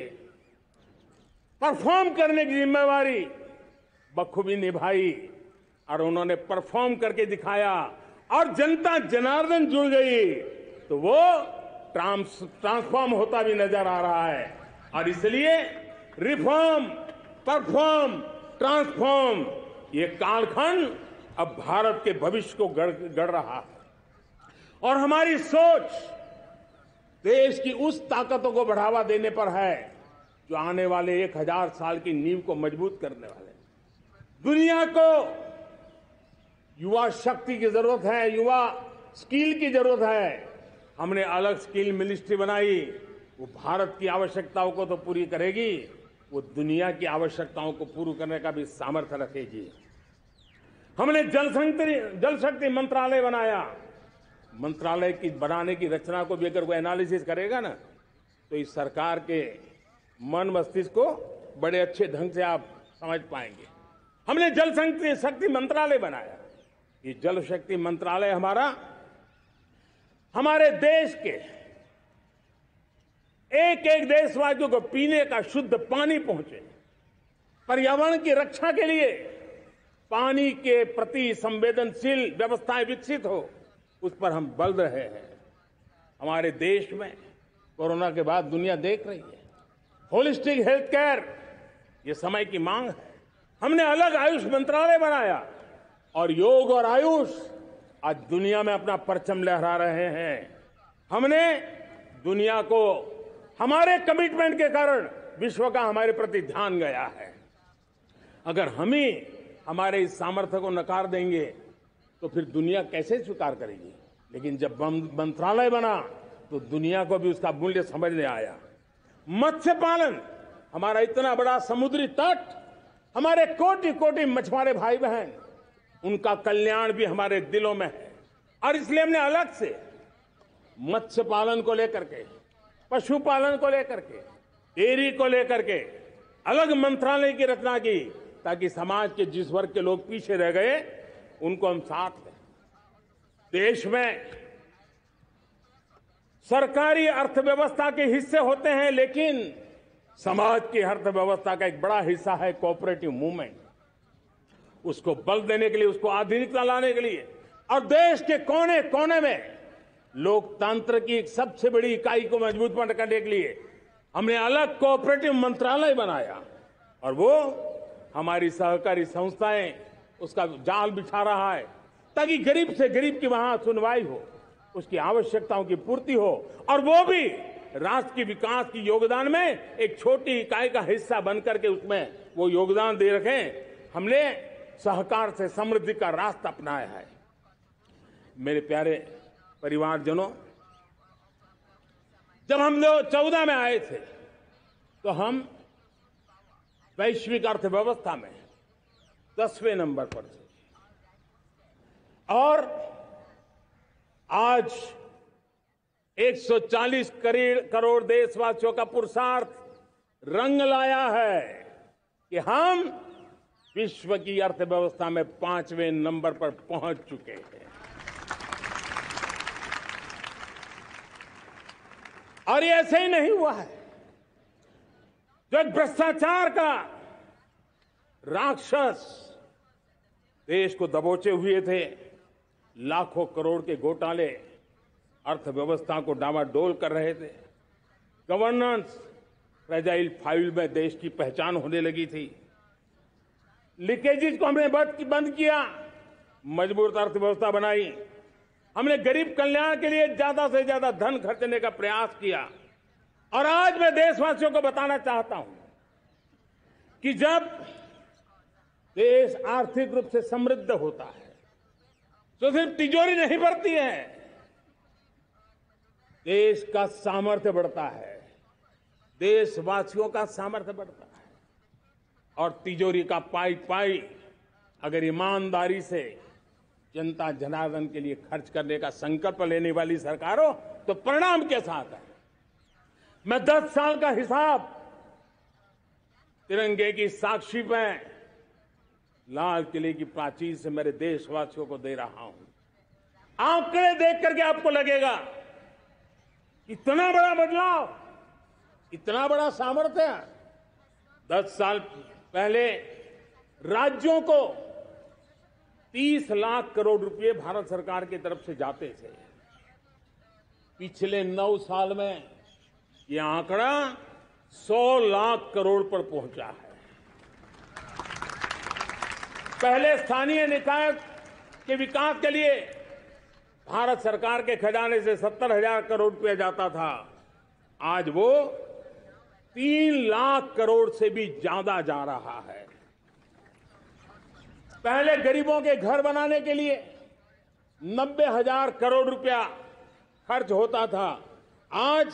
परफॉर्म करने की जिम्मेवारी बखूबी निभाई। और उन्होंने परफॉर्म करके दिखाया, और जनता जनार्दन जुड़ गई, तो वो ट्रांसफॉर्म होता भी नजर आ रहा है। और इसलिए रिफॉर्म, परफॉर्म, ट्रांसफॉर्म, ये कालखंड अब भारत के भविष्य को गढ़ रहा है। और हमारी सोच देश की उस ताकतों को बढ़ावा देने पर है जो आने वाले 1000 साल की नींव को मजबूत करने वाले हैं। दुनिया को युवा शक्ति की जरूरत है, युवा स्किल की जरूरत है। हमने अलग स्किल मिनिस्ट्री बनाई। वो भारत की आवश्यकताओं को तो पूरी करेगी, वो दुनिया की आवश्यकताओं को पूरा करने का भी सामर्थ्य रखेगी। हमने जल शक्ति मंत्रालय बनाया। मंत्रालय की बनाने की रचना को भी अगर वो एनालिसिस करेगा ना, तो इस सरकार के मन मस्तिष्क को बड़े अच्छे ढंग से आप समझ पाएंगे। हमने जल शक्ति मंत्रालय बनाया। ये जल शक्ति मंत्रालय हमारे देश के एक एक देशवासियों को पीने का शुद्ध पानी पहुंचे, पर्यावरण की रक्षा के लिए पानी के प्रति संवेदनशील व्यवस्थाएं विकसित हो, उस पर हम बल रहे हैं। हमारे देश में कोरोना के बाद दुनिया देख रही है होलिस्टिक हेल्थ केयर, ये समय की मांग है। हमने अलग आयुष मंत्रालय बनाया और योग और आयुष आज दुनिया में अपना परचम लहरा रहे हैं। हमने दुनिया को हमारे कमिटमेंट के कारण विश्व का हमारे प्रति ध्यान गया है। अगर हम ही हमारे इस सामर्थ्य को नकार देंगे तो फिर दुनिया कैसे स्वीकार करेगी। लेकिन जब मंत्रालय बना तो दुनिया को भी उसका मूल्य समझ में आया। मत्स्य पालन, हमारा इतना बड़ा समुद्री तट, हमारे कोटि कोटि मछुआरे भाई बहन, उनका कल्याण भी हमारे दिलों में है। और इसलिए हमने अलग से मत्स्य पालन को लेकर के, पशुपालन को लेकर के, डेयरी को लेकर के अलग मंत्रालय की रचना की, ताकि समाज के जिस वर्ग के लोग पीछे रह गए उनको हम साथ लें। देश में सरकारी अर्थव्यवस्था के हिस्से होते हैं, लेकिन समाज की अर्थव्यवस्था का एक बड़ा हिस्सा है कोऑपरेटिव मूवमेंट। उसको बल देने के लिए, उसको आधुनिकता लाने के लिए और देश के कोने कोने में लोकतंत्र की एक सबसे बड़ी इकाई को मजबूत करने के लिए हमने अलग कोऑपरेटिव मंत्रालय बनाया। और वो हमारी सहकारी संस्थाएं उसका जाल बिछा रहा है, ताकि गरीब से गरीब की वहां सुनवाई हो, उसकी आवश्यकताओं की पूर्ति हो, और वो भी राष्ट्र के विकास की योगदान में एक छोटी इकाई का हिस्सा बनकर के उसमें वो योगदान दे रखें। हमने सहकार से समृद्धि का रास्ता अपनाया है। मेरे प्यारे परिवारजनों, जब हम लोग 14 में आए थे तो हम वैश्विक अर्थव्यवस्था में 10वें नंबर पर थे, और आज 140 करोड़ देशवासियों का पुरुषार्थ रंग लाया है कि हम विश्व की अर्थव्यवस्था में 5वें नंबर पर पहुंच चुके हैं। और ये ऐसे ही नहीं हुआ है। जो एक भ्रष्टाचार का राक्षस देश को दबोचे हुए थे, लाखों करोड़ के घोटाले अर्थव्यवस्था को डामाडोल कर रहे थे, गवर्नेंस फ्रेजाइल फाइल में देश की पहचान होने लगी थी, लीकेजेस को हमने बंद किया, मजबूत अर्थव्यवस्था बनाई, हमने गरीब कल्याण के लिए ज्यादा से ज्यादा धन खर्चने का प्रयास किया। और आज मैं देशवासियों को बताना चाहता हूं कि जब देश आर्थिक रूप से समृद्ध होता है तो सिर्फ तिजोरी नहीं भरती है, देश का सामर्थ्य बढ़ता है, देशवासियों का सामर्थ्य बढ़ता है। और तिजोरी का पाई पाई अगर ईमानदारी से जनता जनार्दन के लिए खर्च करने का संकल्प लेने वाली सरकार हो तो परिणाम के साथ है। मैं 10 साल का हिसाब तिरंगे की साक्षी में लाल किले की प्राचीर से मेरे देशवासियों को दे रहा हूं। आंकड़े देख करके आपको लगेगा इतना बड़ा बदलाव, इतना बड़ा सामर्थ्य। 10 साल पहले राज्यों को 30 लाख करोड़ रुपए भारत सरकार की तरफ से जाते थे। पिछले 9 साल में यह आंकड़ा 100 लाख करोड़ पर पहुंचा है। पहले स्थानीय निकाय के विकास के लिए भारत सरकार के खजाने से 70,000 करोड़ रुपया जाता था, आज वो 3 लाख करोड़ से भी ज्यादा जा रहा है। पहले गरीबों के घर बनाने के लिए 90,000 करोड़ रुपया खर्च होता था। आज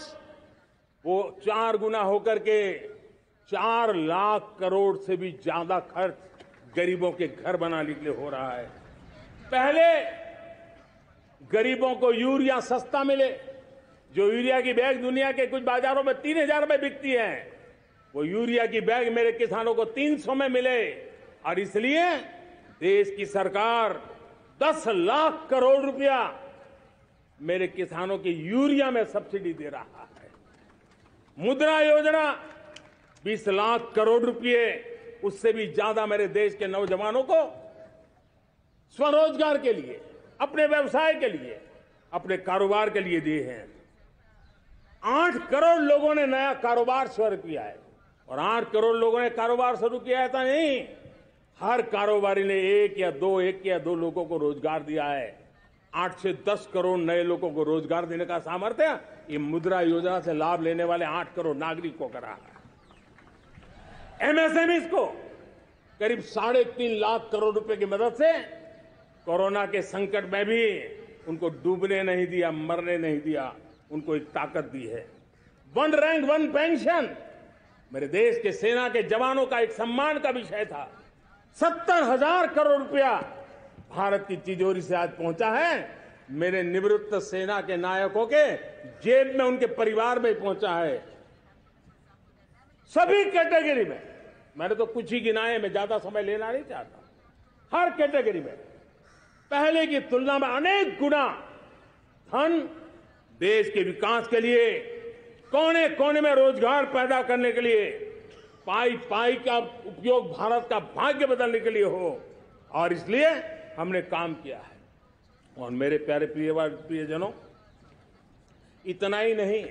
वो 4 गुना होकर के 4 लाख करोड़ से भी ज्यादा खर्च गरीबों के घर बनाने के लिए हो रहा है। पहले गरीबों को यूरिया सस्ता मिले, जो यूरिया की बैग दुनिया के कुछ बाजारों में 3,000 में बिकती है, वो यूरिया की बैग मेरे किसानों को 300 में मिले। और इसलिए देश की सरकार 10 लाख करोड़ रुपया मेरे किसानों की यूरिया में सब्सिडी दे रहा है। मुद्रा योजना 20 लाख करोड़ रुपए, उससे भी ज्यादा मेरे देश के नौजवानों को स्वरोजगार के लिए, अपने व्यवसाय के लिए, अपने कारोबार के लिए दिए हैं। 8 करोड़ लोगों ने नया कारोबार शुरू किया है। और 8 करोड़ लोगों ने कारोबार शुरू किया है तो नहीं, हर कारोबारी ने एक या दो लोगों को रोजगार दिया है। 8 से 10 करोड़ नए लोगों को रोजगार देने का सामर्थ्य ये मुद्रा योजना से लाभ लेने वाले 8 करोड़ नागरिकों को रहा है। एमएसएमई को करीब 3.5 लाख करोड़ रुपए की मदद से कोरोना के संकट में भी उनको डूबने नहीं दिया, मरने नहीं दिया, उनको एक ताकत दी है। 1 रैंक 1 पेंशन मेरे देश के सेना के जवानों का एक सम्मान का विषय था। 70,000 करोड़ रुपया भारत की तिजोरी से आज पहुंचा है, मेरे निवृत्त सेना के नायकों के जेब में, उनके परिवार में पहुंचा है। सभी कैटेगरी में, मैंने तो कुछ ही गिनाए, मैं ज्यादा समय लेना नहीं चाहता। हर कैटेगरी में पहले की तुलना में अनेक गुना धन देश के विकास के लिए, कोने कोने में रोजगार पैदा करने के लिए, पाई पाई का उपयोग भारत का भाग्य बदलने के लिए हो, और इसलिए हमने काम किया है। और मेरे प्यारे प्रियजनों, इतना ही नहीं,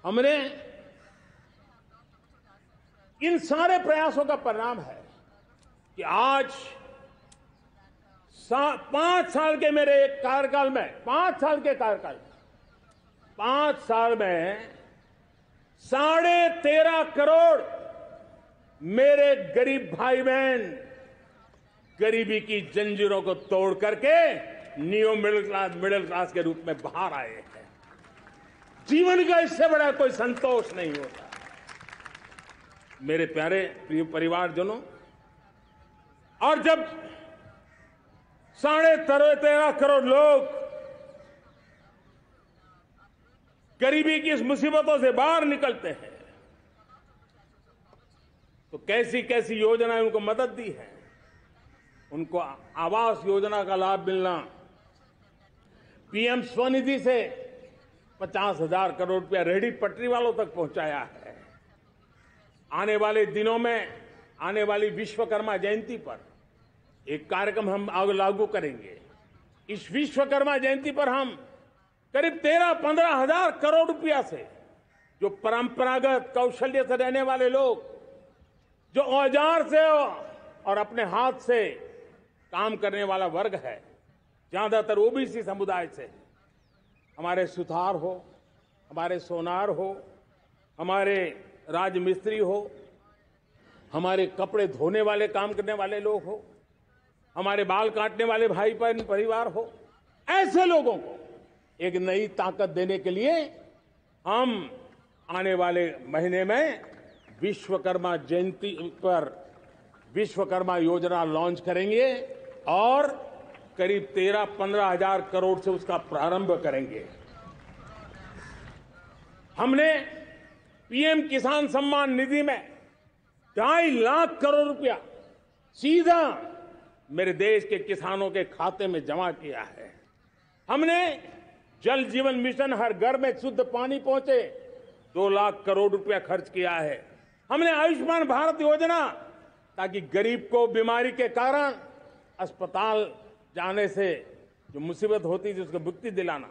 हमने इन सारे प्रयासों का परिणाम है कि आज 5 साल के मेरे कार्यकाल में, 5 साल के कार्यकाल में, 5 साल में 13.5 करोड़ मेरे गरीब भाई बहन गरीबी की जंजीरों को तोड़ करके न्यू मिडिल क्लास के रूप में बाहर आए हैं। जीवन का इससे बड़ा कोई संतोष नहीं होता। मेरे प्यारे प्रिय परिवारजनों, और जब 13.5 करोड़ लोग गरीबी की इस मुसीबतों से बाहर निकलते हैं, तो कैसी कैसी योजनाएं उनको मदद दी है। उनको आवास योजना का लाभ मिलना, पीएम स्वनिधि से 50,000 करोड़ रुपया रेहड़ी पटरी वालों तक पहुंचाया है। आने वाले दिनों में, आने वाली विश्वकर्मा जयंती पर एक कार्यक्रम हम लागू करेंगे। इस विश्वकर्मा जयंती पर हम करीब 13-15 हजार करोड़ रुपया से, जो परंपरागत कौशल्य से रहने वाले लोग, जो औजार से और अपने हाथ से काम करने वाला वर्ग है, ज्यादातर ओबीसी समुदाय से, हमारे सुथार हो, हमारे सोनार हो, हमारे राजमिस्त्री हो, हमारे कपड़े धोने वाले काम करने वाले लोग हो, हमारे बाल काटने वाले भाई बहन परिवार हो, ऐसे लोगों को एक नई ताकत देने के लिए हम आने वाले महीने में विश्वकर्मा जयंती पर विश्वकर्मा योजना लॉन्च करेंगे और करीब 13-15 हजार करोड़ से उसका प्रारंभ करेंगे। हमने पीएम किसान सम्मान निधि में 2.5 लाख करोड़ रुपया सीधा मेरे देश के किसानों के खाते में जमा किया है। हमने जल जीवन मिशन, हर घर में शुद्ध पानी पहुंचे, 2 लाख करोड़ रुपया खर्च किया है। हमने आयुष्मान भारत योजना, ताकि गरीब को बीमारी के कारण अस्पताल जाने से जो मुसीबत होती थी उसको मुक्ति दिलाना,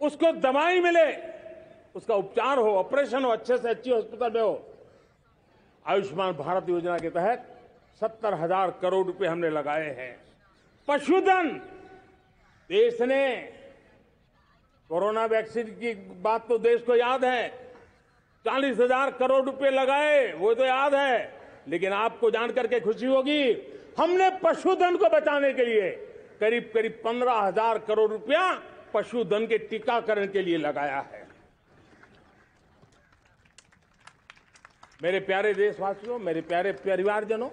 उसको दवाई मिले, उसका उपचार हो, ऑपरेशन हो, अच्छे से अच्छी हॉस्पिटल में हो। आयुष्मान भारत योजना के तहत 70,000 करोड़ रुपए हमने लगाए हैं। पशुधन, देश ने कोरोना वैक्सीन की बात तो देश को याद है, 40,000 करोड़ रुपए लगाए, वो तो याद है। लेकिन आपको जानकर के खुशी होगी, हमने पशुधन को बचाने के लिए करीब करीब 15,000 करोड़ रुपया पशुधन के टीकाकरण के लिए लगाया है। मेरे प्यारे देशवासियों, मेरे प्यारे परिवारजनों,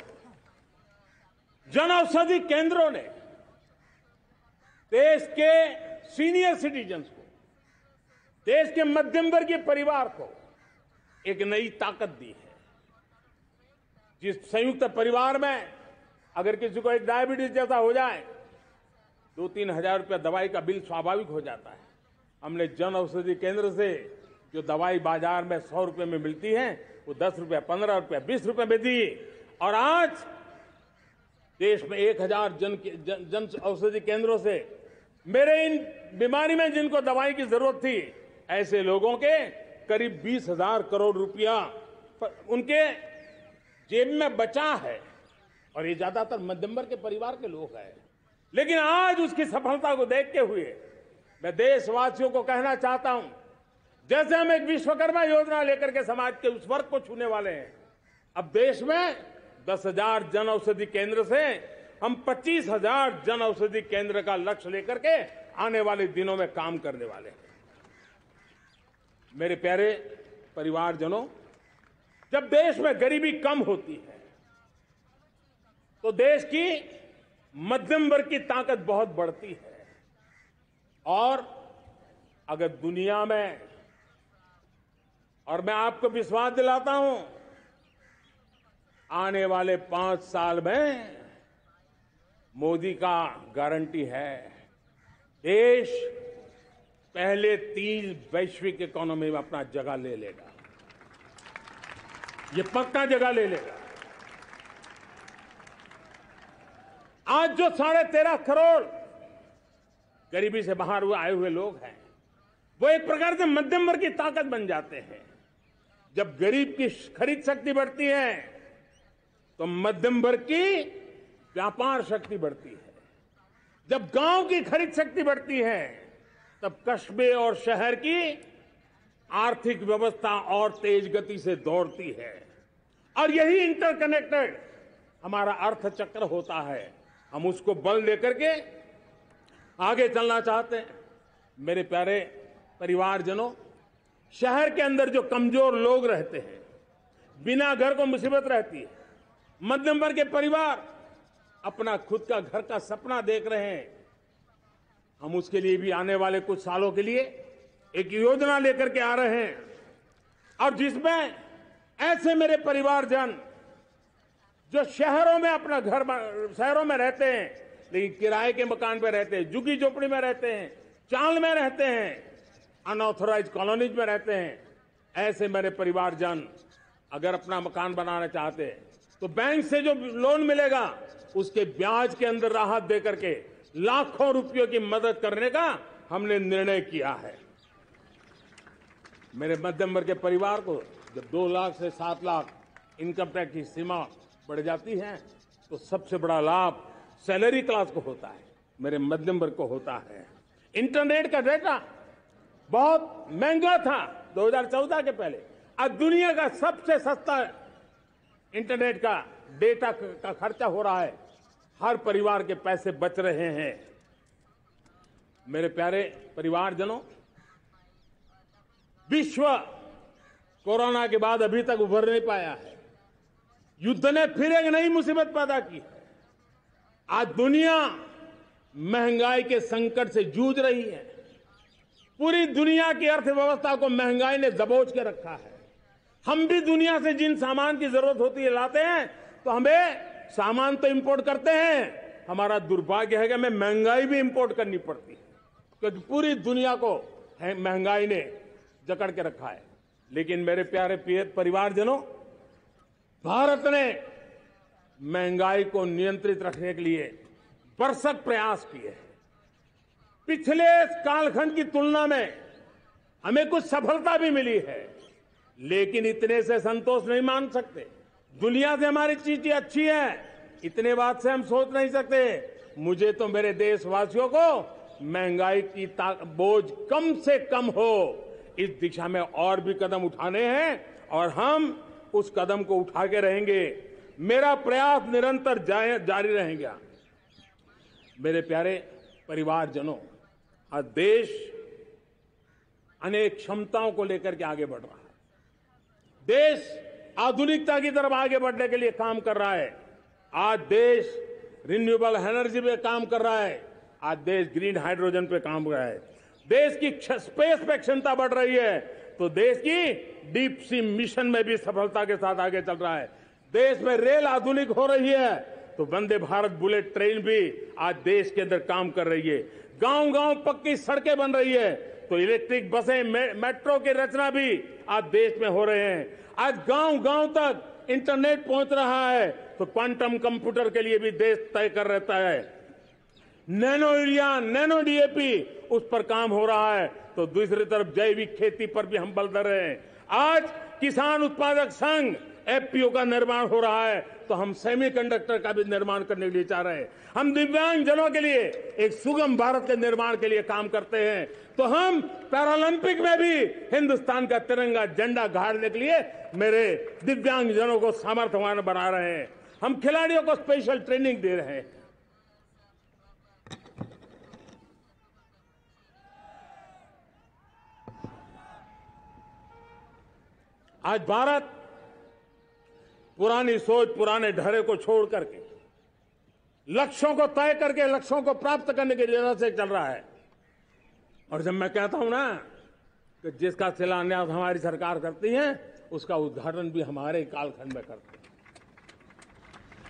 जन औषधि केंद्रों ने देश के सीनियर सिटीजन्स को, देश के मध्यम वर्गीय परिवार को एक नई ताकत दी है। जिस संयुक्त परिवार में अगर किसी को एक डायबिटीज जैसा हो जाए, 2-3 हजार रुपया दवाई का बिल स्वाभाविक हो जाता है। हमने जन औषधि केंद्र से जो दवाई बाजार में 100 रुपए में मिलती है, वो 10 रुपया, 15 रुपया, 20 रुपए में दी। और आज देश में 1,000 जन औषधि केंद्रों से मेरे इन बीमारी में जिनको दवाई की जरूरत थी, ऐसे लोगों के करीब 20,000 करोड़ रुपया उनके जेब में बचा है। और ये ज्यादातर मध्यम वर्ग के परिवार के लोग हैं। लेकिन आज उसकी सफलता को देखते हुए मैं देशवासियों को कहना चाहता हूं, जैसे हम एक विश्वकर्मा योजना लेकर के समाज के उस वर्ग को छूने वाले हैं, अब देश में 10,000 जन औषधि केंद्र से हम 25,000 जन औषधि केंद्र का लक्ष्य लेकर के आने वाले दिनों में काम करने वाले हैं। मेरे प्यारे परिवारजनों, जब देश में गरीबी कम होती है तो देश की मध्यम वर्ग की ताकत बहुत बढ़ती है। और अगर दुनिया में, और मैं आपको विश्वास दिलाता हूं, आने वाले 5 साल में मोदी का गारंटी है, देश पहले 3 वैश्विक इकोनॉमी में अपना जगह ले लेगा। ये पक्का जगह ले लेगा। आज जो 13.5 करोड़ गरीबी से बाहर आए हुए लोग हैं, वो एक प्रकार से मध्यम वर्ग की ताकत बन जाते हैं। जब गरीब की खरीद शक्ति बढ़ती है तो मध्यम वर्ग की व्यापार शक्ति बढ़ती है। जब गांव की खरीद शक्ति बढ़ती है तब कस्बे और शहर की आर्थिक व्यवस्था और तेज गति से दौड़ती है। और यही इंटरकनेक्टेड हमारा अर्थचक्र होता है। हम उसको बल लेकर के आगे चलना चाहते हैं। मेरे प्यारे परिवारजनों, शहर के अंदर जो कमजोर लोग रहते हैं, बिना घर को मुसीबत रहती है, मध्यम वर्ग के परिवार अपना खुद का घर का सपना देख रहे हैं, हम उसके लिए भी आने वाले कुछ सालों के लिए एक योजना लेकर के आ रहे हैं। और जिसमें ऐसे मेरे परिवारजन जो शहरों में अपना घर, शहरों में रहते हैं लेकिन किराए के मकान पे रहते हैं, झुग्गी झोपड़ी में रहते हैं, चाल में रहते हैं, अनऑथराइज कॉलोनीज में रहते हैं, ऐसे मेरे परिवारजन अगर अपना मकान बनाना चाहते हैं तो बैंक से जो लोन मिलेगा उसके ब्याज के अंदर राहत देकर के लाखों रुपयों की मदद करने का हमने निर्णय किया है। मेरे मध्यम वर्ग के परिवार को जब 2 लाख से 7 लाख इनकम टैक्स की सीमा बढ़ जाती है तो सबसे बड़ा लाभ सैलरी क्लास को होता है, मेरे मध्यम वर्ग को होता है। इंटरनेट का डेटा बहुत महंगा था 2014 के पहले, आज दुनिया का सबसे सस्ता इंटरनेट का डेटा का खर्चा हो रहा है। हर परिवार के पैसे बच रहे हैं। मेरे प्यारे परिवारजनों, विश्व कोरोना के बाद अभी तक उभर नहीं पाया है। युद्ध ने फिर एक नई मुसीबत पैदा की है। आज दुनिया महंगाई के संकट से जूझ रही है। पूरी दुनिया की अर्थव्यवस्था को महंगाई ने दबोच के रखा है। हम भी दुनिया से जिन सामान की जरूरत होती है लाते हैं, तो हमें सामान तो इंपोर्ट करते हैं। हमारा दुर्भाग्य है कि हमें महंगाई भी इंपोर्ट करनी पड़ती है, क्योंकि पूरी दुनिया को महंगाई ने जकड़ के रखा है। लेकिन मेरे प्यारे परिवारजनों, भारत ने महंगाई को नियंत्रित रखने के लिए भरसक प्रयास किए हैं। पिछले कालखंड की तुलना में हमें कुछ सफलता भी मिली है, लेकिन इतने से संतोष नहीं मान सकते। दुनिया से हमारी चीजें अच्छी है, इतने बात से हम सोच नहीं सकते। मुझे तो मेरे देशवासियों को महंगाई की बोझ कम से कम हो, इस दिशा में और भी कदम उठाने हैं और हम उस कदम को उठा के रहेंगे। मेरा प्रयास निरंतर जारी रहेगा। मेरे प्यारे परिवारजनों, आज देश अनेक क्षमताओं को लेकर के आगे बढ़ रहा है। देश आधुनिकता की तरफ आगे बढ़ने के लिए काम कर रहा है। आज देश रिन्यूएबल एनर्जी पे काम कर रहा है। आज देश ग्रीन हाइड्रोजन पे काम कर रहा है। देश की स्पेस पे क्षमता बढ़ रही है तो देश की डीप सी मिशन में भी सफलता के साथ आगे चल रहा है। देश में रेल आधुनिक हो रही है तो वंदे भारत बुलेट ट्रेन भी आज देश के अंदर काम कर रही है। गांव गांव पक्की सड़कें बन रही है तो इलेक्ट्रिक बसें, मेट्रो की रचना भी आज देश में हो रहे हैं। आज गांव गांव तक इंटरनेट पहुंच रहा है तो क्वांटम कंप्यूटर के लिए भी देश तय कर रहता है। नैनो यूरिया, नैनो डीएपी उस पर काम हो रहा है तो दूसरी तरफ जैविक खेती पर भी हम बल दे रहे हैं। आज किसान उत्पादक संघ एफपीओ का निर्माण हो रहा है तो हम सेमीकंडक्टर का भी निर्माण करने के लिए चाह रहे हैं। हम दिव्यांग जनों के लिए एक सुगम भारत के निर्माण के लिए काम करते हैं तो हम पैरालंपिक में भी हिंदुस्तान का तिरंगा झंडा गाड़ने के लिए मेरे दिव्यांग जनों को सामर्थ्यवान बना रहे हैं। हम खिलाड़ियों को स्पेशल ट्रेनिंग दे रहे हैं। आज भारत पुरानी सोच, पुराने ढर्रे को छोड़ करके लक्ष्यों को तय करके लक्ष्यों को प्राप्त करने की दिशा से चल रहा है। और जब मैं कहता हूं ना कि जिसका शिलान्यास हमारी सरकार करती है उसका उद्घाटन भी हमारे कालखंड में करते हैं।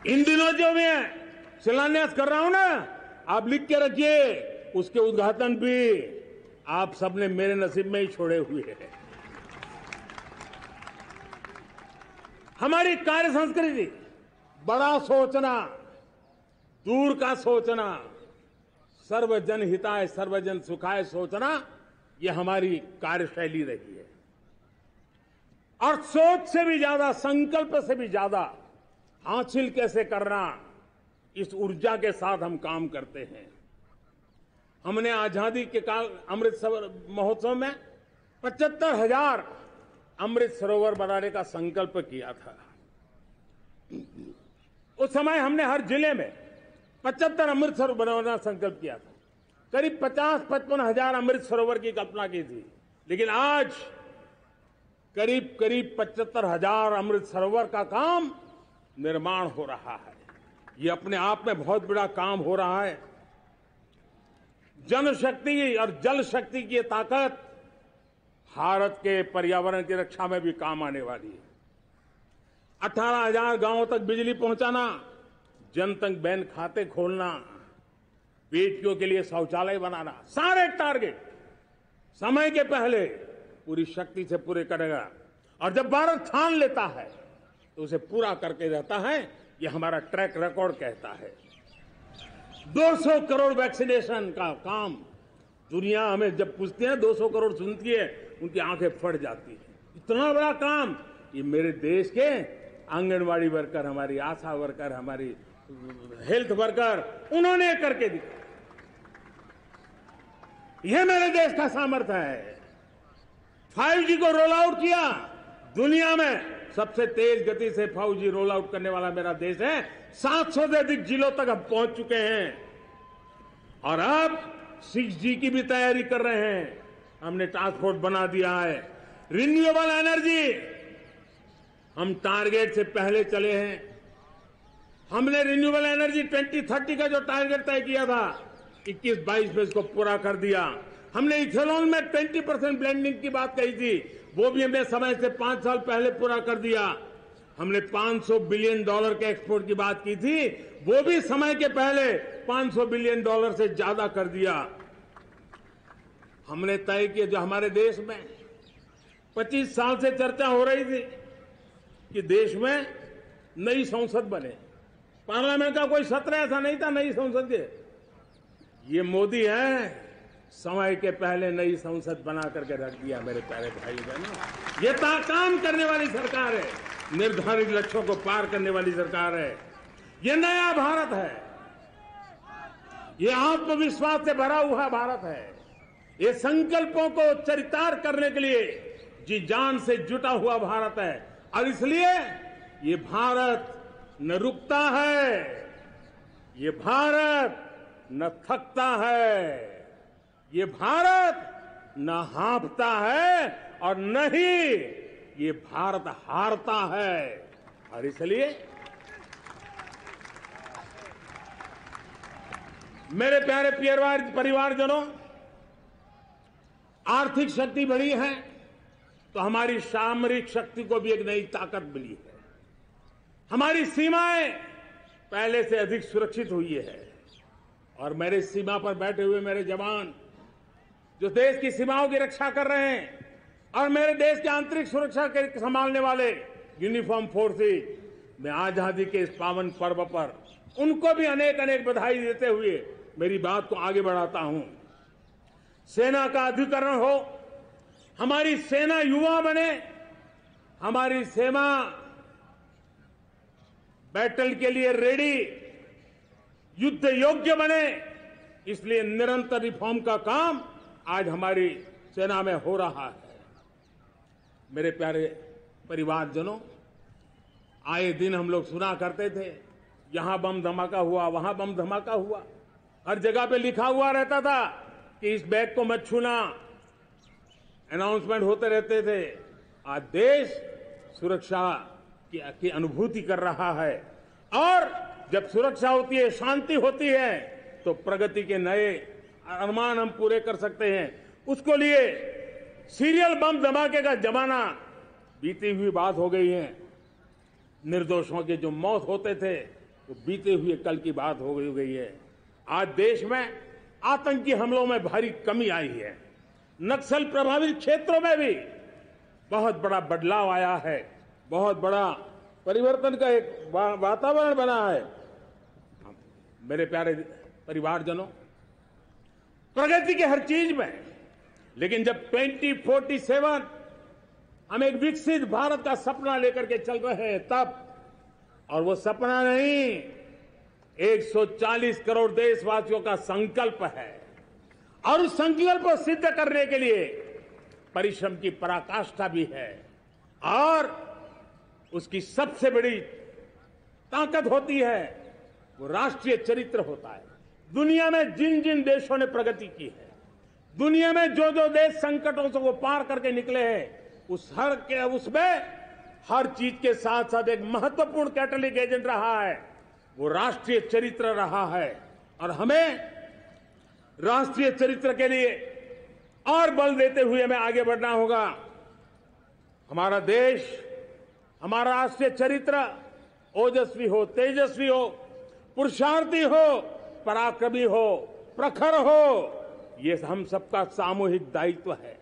इन दिनों जो मैं शिलान्यास कर रहा हूं ना, आप लिख के रखिए, उसके उद्घाटन भी आप सबने मेरे नसीब में ही छोड़े हुए हैं। हमारी कार्य संस्कृति बड़ा सोचना, दूर का सोचना, सर्वजन हिताय सर्वजन सुखाय सोचना, यह हमारी कार्यशैली रही है। और सोच से भी ज्यादा, संकल्प से भी ज्यादा हासिल कैसे करना, इस ऊर्जा के साथ हम काम करते हैं। हमने आजादी के काल अमृत महोत्सव में 75,000 अमृत सरोवर बनाने का संकल्प किया था। उस समय हमने हर जिले में 75 अमृत सरोवर बनाने का संकल्प किया था। करीब 50-55 हजार अमृत सरोवर की कल्पना की थी, लेकिन आज करीब 75,000 अमृत सरोवर का काम निर्माण हो रहा है। ये अपने आप में बहुत बड़ा काम हो रहा है। जनशक्ति और जल शक्ति की ताकत भारत के पर्यावरण की रक्षा में भी काम आने वाली है। 18,000 गांवों तक बिजली पहुंचाना, जनधन बैंक खाते खोलना, बेटियों के लिए शौचालय बनाना, सारे टारगेट समय के पहले पूरी शक्ति से पूरे करेगा। और जब भारत ठान लेता है तो उसे पूरा करके रहता है। ये हमारा ट्रैक रिकॉर्ड कहता है। 200 करोड़ वैक्सीनेशन का काम, दुनिया हमें जब पूछती है 200 करोड़ सुनती है, उनकी आंखें फट जाती है। इतना बड़ा काम ये मेरे देश के आंगनवाड़ी वर्कर, हमारी आशा वर्कर, हमारी हेल्थ वर्कर, उन्होंने करके दिखाया। यह मेरे देश का सामर्थ्य है। 5G को रोल आउट किया, दुनिया में सबसे तेज गति से 5G रोल आउट करने वाला मेरा देश है। 700 से अधिक जिलों तक हम पहुंच चुके हैं और अब 6G की भी तैयारी कर रहे हैं। हमने टास्क फोर्स बना दिया है। रिन्यूएबल एनर्जी, हम टारगेट से पहले चले हैं। हमने रिन्यूएबल एनर्जी 2030 का जो टारगेट तय किया था, 21-22 में इसको पूरा कर दिया। हमने इथेनॉल में 20% ब्लेंडिंग की बात कही थी, वो भी हमने समय से 5 साल पहले पूरा कर दिया। हमने $500 बिलियन के एक्सपोर्ट की बात की थी, वो भी समय के पहले $500 बिलियन से ज्यादा कर दिया। हमने तय किया, जो हमारे देश में 25 साल से चर्चा हो रही थी कि देश में नई संसद बने, पार्लियामेंट का कोई सत्र ऐसा नहीं था नई संसद के। ये मोदी है, समय के पहले नई संसद बना करके रख दिया। मेरे प्यारे भाई बहनों, ये काम करने वाली सरकार है, निर्धारित लक्ष्यों को पार करने वाली सरकार है। ये नया भारत है, ये आत्मविश्वास से भरा हुआ भारत है। ये संकल्पों को चरितार्थ करने के लिए जी जान से जुटा हुआ भारत है। और इसलिए ये भारत न रुकता है, ये भारत न थकता है, ये भारत न हाँफता है और न ही ये भारत हारता है। और इसलिए मेरे प्यारे परिवारजनों, आर्थिक शक्ति बढ़ी है तो हमारी सामरिक शक्ति को भी एक नई ताकत मिली है। हमारी सीमाएं पहले से अधिक सुरक्षित हुई है और मेरे सीमा पर बैठे हुए मेरे जवान जो देश की सीमाओं की रक्षा कर रहे हैं और मेरे देश की आंतरिक सुरक्षा के संभालने वाले यूनिफॉर्म फोर्सेज, मैं आजादी के इस पावन पर्व पर उनको भी अनेक अनेक बधाई देते हुए मेरी बात को आगे बढ़ाता हूं। सेना का अधिकरण हो, हमारी सेना युवा बने, हमारी सेना बैटल के लिए रेडी, युद्ध योग्य बने, इसलिए निरंतर रिफॉर्म का काम आज हमारी सेना में हो रहा है। मेरे प्यारे परिवारजनों, आए दिन हम लोग सुना करते थे, यहां बम धमाका हुआ, वहां बम धमाका हुआ, हर जगह पे लिखा हुआ रहता था कि इस बैग को मत छूना, अनाउंसमेंट होते रहते थे। आज देश सुरक्षा की अनुभूति कर रहा है और जब सुरक्षा होती है, शांति होती है, तो प्रगति के नए अरमान हम पूरे कर सकते हैं। उसको लिए सीरियल बम धमाके का जमाना बीती हुई बात हो गई है। निर्दोषों के जो मौत होते थे वो बीते हुए कल की बात हो गई है। आज देश में आतंकी हमलों में भारी कमी आई है। नक्सल प्रभावित क्षेत्रों में भी बहुत बड़ा बदलाव आया है, बहुत बड़ा परिवर्तन का एक वातावरण बना है। मेरे प्यारे परिवारजनों, प्रगति के हर चीज में, लेकिन जब 2047 हम एक विकसित भारत का सपना लेकर के चल रहे हैं तब, और वो सपना नहीं, 140 करोड़ देशवासियों का संकल्प है और उस संकल्प को सिद्ध करने के लिए परिश्रम की पराकाष्ठा भी है। और उसकी सबसे बड़ी ताकत होती है वो राष्ट्रीय चरित्र होता है। दुनिया में जिन जिन देशों ने प्रगति की है, दुनिया में जो जो देश संकटों से वो पार करके निकले हैं, उसमें हर चीज के साथ साथ एक महत्वपूर्ण कैटलिक एजेंट रहा है, वो राष्ट्रीय चरित्र रहा है। और हमें राष्ट्रीय चरित्र के लिए और बल देते हुए हमें आगे बढ़ना होगा। हमारा देश, हमारा राष्ट्रीय चरित्र ओजस्वी हो, तेजस्वी हो, पुरुषार्थी हो, पराक्रमी हो, प्रखर हो, ये हम सबका सामूहिक दायित्व है।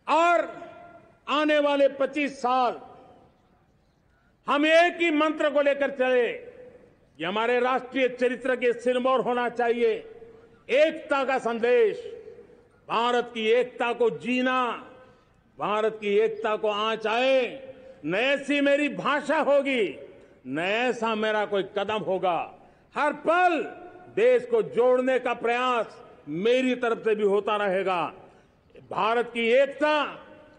और आने वाले 25 साल हम एक ही मंत्र को लेकर चले, ये हमारे राष्ट्रीय चरित्र के सिरमौर होना चाहिए। एकता का संदेश, भारत की एकता को जीना, भारत की एकता को आंच आए, न ऐसी मेरी भाषा होगी, न ऐसा मेरा कोई कदम होगा। हर पल देश को जोड़ने का प्रयास मेरी तरफ से भी होता रहेगा। भारत की एकता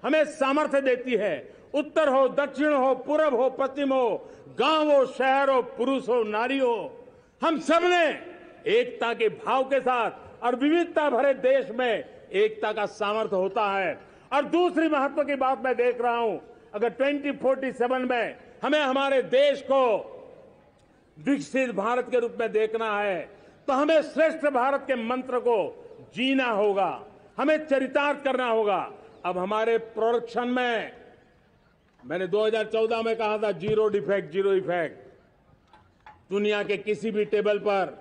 हमें सामर्थ्य देती है। उत्तर हो, दक्षिण हो, पूर्व हो, पश्चिम हो, गांव हो, शहर हो, पुरुष हो, नारी हो, हम सबने एकता के भाव के साथ और विविधता भरे देश में एकता का सामर्थ्य होता है। और दूसरी महत्व की बात मैं देख रहा हूं, अगर 2047 में हमें हमारे देश को विकसित भारत के रूप में देखना है तो हमें श्रेष्ठ भारत के मंत्र को जीना होगा, हमें चरितार्थ करना होगा। अब हमारे प्रोडक्शन में, मैंने 2014 में कहा था जीरो डिफेक्ट, जीरो इफेक्ट। दुनिया के किसी भी टेबल पर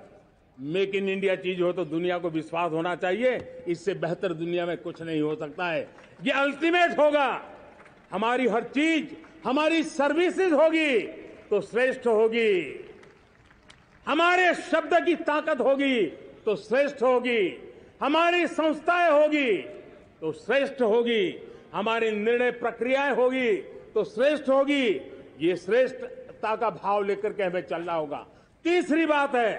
मेक इन इंडिया चीज हो तो दुनिया को विश्वास होना चाहिए, इससे बेहतर दुनिया में कुछ नहीं हो सकता है। ये अल्टीमेट होगा। हमारी हर चीज, हमारी सर्विसेज होगी तो श्रेष्ठ होगी, हमारे शब्द की ताकत होगी तो श्रेष्ठ होगी, हमारी संस्थाएं होगी तो श्रेष्ठ होगी, हमारी निर्णय प्रक्रियाएं होगी तो श्रेष्ठ होगी। ये श्रेष्ठता का भाव लेकर के हमें चलना होगा। तीसरी बात है,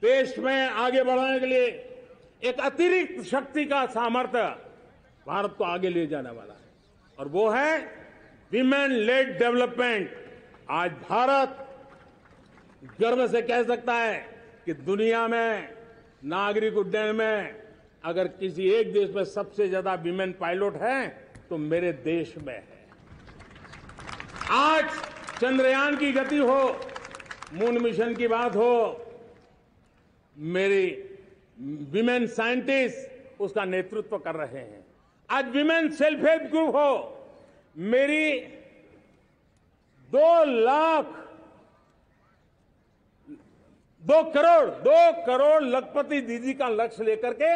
देश में आगे बढ़ाने के लिए एक अतिरिक्त शक्ति का सामर्थ्य भारत को आगे ले जाने वाला है और वो है विमेन लेड डेवलपमेंट। आज भारत गर्व से कह सकता है कि दुनिया में नागरिक उड्डयन में अगर किसी एक देश में सबसे ज्यादा विमेन पायलट हैं तो मेरे देश में है। आज चंद्रयान की गति हो, मून मिशन की बात हो, मेरी विमेन साइंटिस्ट उसका नेतृत्व कर रहे हैं। आज विमेन सेल्फ हेल्प ग्रुप हो, मेरी 2 करोड़ लखपति दीदी का लक्ष्य लेकर के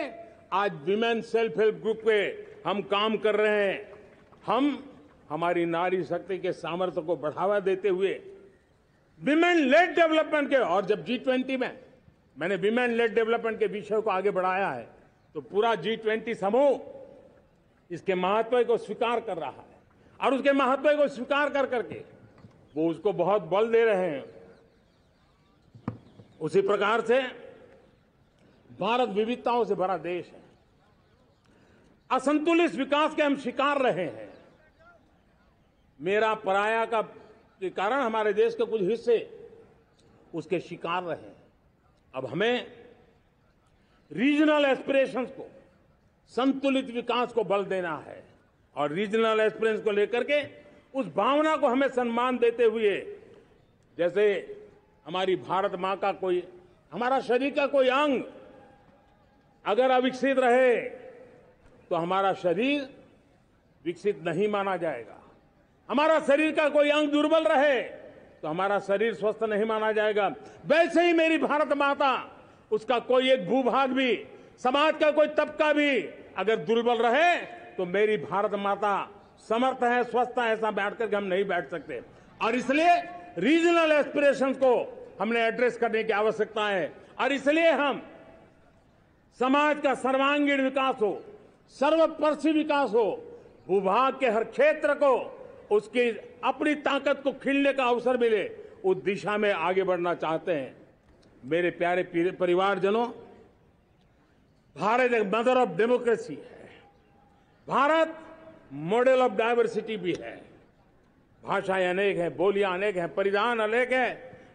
आज विमेन सेल्फ हेल्प ग्रुप पे हम काम कर रहे हैं। हम हमारी नारी शक्ति के सामर्थ्य को बढ़ावा देते हुए विमेन लेड डेवलपमेंट के, और जब G20 में मैंने विमेन लेड डेवलपमेंट के विषय को आगे बढ़ाया है तो पूरा G20 समूह इसके महत्व को स्वीकार कर रहा है और उसके महत्व को स्वीकार कर करके वो उसको बहुत बल दे रहे हैं। उसी प्रकार से भारत विविधताओं से भरा देश है। असंतुलित विकास के हम शिकार रहे हैं। मेरा पराया का के कारण हमारे देश के कुछ हिस्से उसके शिकार रहे हैं। अब हमें रीजनल एस्पिरेशंस को, संतुलित विकास को बल देना है और रीजनल एस्पिरेशंस को लेकर के उस भावना को हमें सम्मान देते हुए, जैसे हमारी भारत मां का कोई, हमारा शरीर का कोई अंग अगर अविकसित रहे तो हमारा शरीर विकसित नहीं माना जाएगा। हमारा शरीर का कोई अंग दुर्बल रहे तो हमारा शरीर स्वस्थ नहीं माना जाएगा। वैसे ही मेरी भारत माता, उसका कोई एक भूभाग भी, समाज का कोई तबका भी अगर दुर्बल रहे तो मेरी भारत माता समर्थ है, स्वस्थ है, ऐसा बैठ करके हम नहीं बैठ सकते। और इसलिए रीजनल एस्पिरेशंस को हमने एड्रेस करने की आवश्यकता है और इसलिए हम समाज का सर्वांगीण विकास हो, सर्वस्पर्शी विकास हो, भूभाग के हर क्षेत्र को उसकी अपनी ताकत को खिलने का अवसर मिले, उस दिशा में आगे बढ़ना चाहते हैं। मेरे प्यारे परिवारजनों, भारत एक मदर ऑफ डेमोक्रेसी है। भारत मॉडल ऑफ डायवर्सिटी भी है। भाषाएं अनेक हैं, बोलियां अनेक हैं, परिधान अनेक हैं,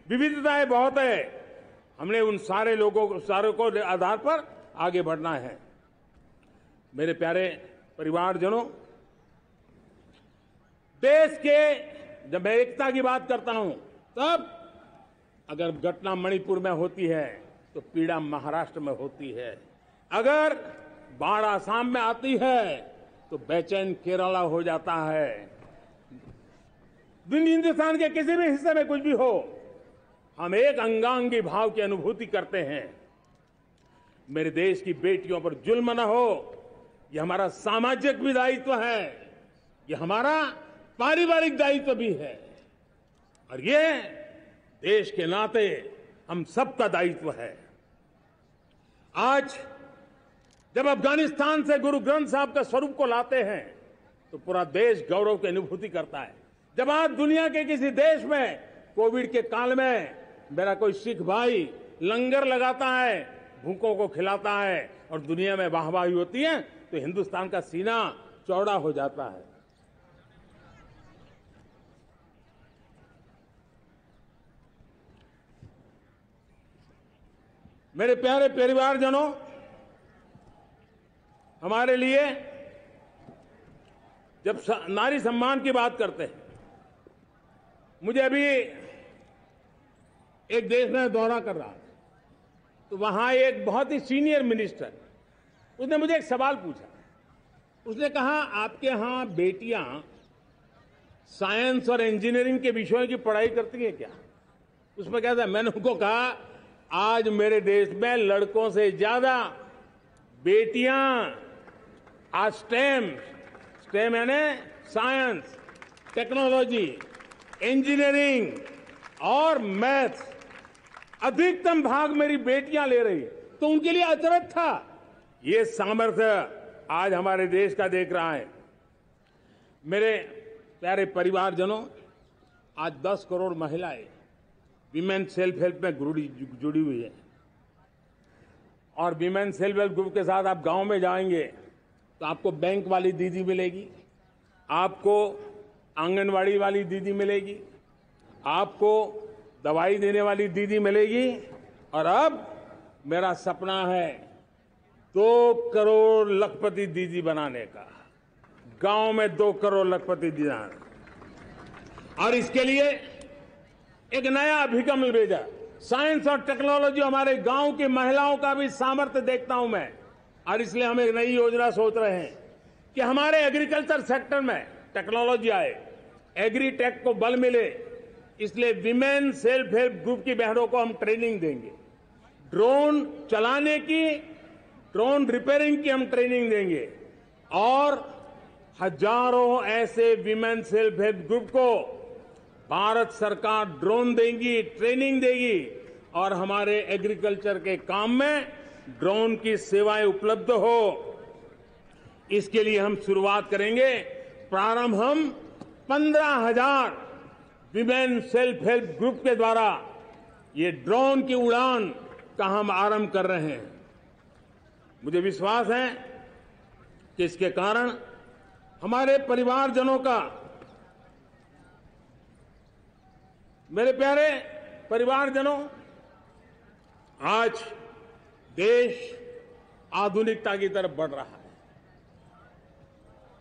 विविधताएं बहुत है। हमने उन सारे लोगों को, सारों को आधार पर आगे बढ़ना है। मेरे प्यारे परिवारजनों, देश के जब मैं एकता की बात करता हूं तब अगर घटना मणिपुर में होती है तो पीड़ा महाराष्ट्र में होती है, अगर बाढ़ आसाम में आती है तो बेचैन केरला हो जाता है। हिंदुस्तान के किसी भी हिस्से में कुछ भी हो, हम एक अंगांगी भाव की अनुभूति करते हैं। मेरे देश की बेटियों पर जुल्म न हो, यह हमारा सामाजिक भी दायित्व है, यह हमारा पारिवारिक दायित्व भी है और ये देश के नाते हम सबका दायित्व है। आज जब अफगानिस्तान से गुरु ग्रंथ साहब के स्वरूप को लाते हैं तो पूरा देश गौरव की अनुभूति करता है। जब आज दुनिया के किसी देश में कोविड के काल में मेरा कोई सिख भाई लंगर लगाता है, भूखों को खिलाता है और दुनिया में वाहवाही होती है तो हिंदुस्तान का सीना चौड़ा हो जाता है। मेरे प्यारे परिवारजनों, हमारे लिए जब नारी सम्मान की बात करते हैं, मुझे अभी एक देश में दौरा कर रहा था तो वहां एक बहुत ही सीनियर मिनिस्टर, उसने मुझे एक सवाल पूछा। उसने कहा, आपके यहां बेटियां साइंस और इंजीनियरिंग के विषयों की पढ़ाई करती हैं क्या? उसमें क्या था, मैंने उनको कहा, आज मेरे देश में लड़कों से ज्यादा बेटियां आज स्टेम यानी साइंस, टेक्नोलॉजी, इंजीनियरिंग और मैथ्स, अधिकतम भाग मेरी बेटियां ले रही। तो उनके लिए अचरज था। ये सामर्थ्य आज हमारे देश का देख रहा है। मेरे प्यारे परिवारजनों, आज 10 करोड़ महिलाएं विमेन सेल्फ हेल्प में जुड़ी हुई है। और विमेन सेल्फ हेल्प ग्रुप के साथ आप गांव में जाएंगे तो आपको बैंक वाली दीदी मिलेगी, आपको आंगनवाड़ी वाली दीदी मिलेगी, आपको दवाई देने वाली दीदी मिलेगी। और अब मेरा सपना है 2 करोड़ लखपति दीदी बनाने का, गांव में 2 करोड़ लखपति दीदी। और इसके लिए एक नया अभिगम भेजा, साइंस और टेक्नोलॉजी। हमारे गांव की महिलाओं का भी सामर्थ्य देखता हूं मैं, और इसलिए हम एक नई योजना सोच रहे हैं कि हमारे एग्रीकल्चर सेक्टर में टेक्नोलॉजी आए, एग्रीटेक को बल मिले। इसलिए विमेन सेल्फ हेल्प ग्रुप की बहनों को हम ट्रेनिंग देंगे, ड्रोन चलाने की, ड्रोन रिपेयरिंग की हम ट्रेनिंग देंगे, और हजारों ऐसे विमेन सेल्फ हेल्प ग्रुप को भारत सरकार ड्रोन देगी, ट्रेनिंग देगी, और हमारे एग्रीकल्चर के काम में ड्रोन की सेवाएं उपलब्ध हो। इसके लिए हम शुरुआत करेंगे। प्रारंभ हम 15,000 विमेन सेल्फ हेल्प ग्रुप के द्वारा ये ड्रोन की उड़ान का हम आरंभ कर रहे हैं। मुझे विश्वास है कि इसके कारण हमारे परिवारजनों का, मेरे प्यारे परिवारजनों, आज देश आधुनिकता की तरफ बढ़ रहा है।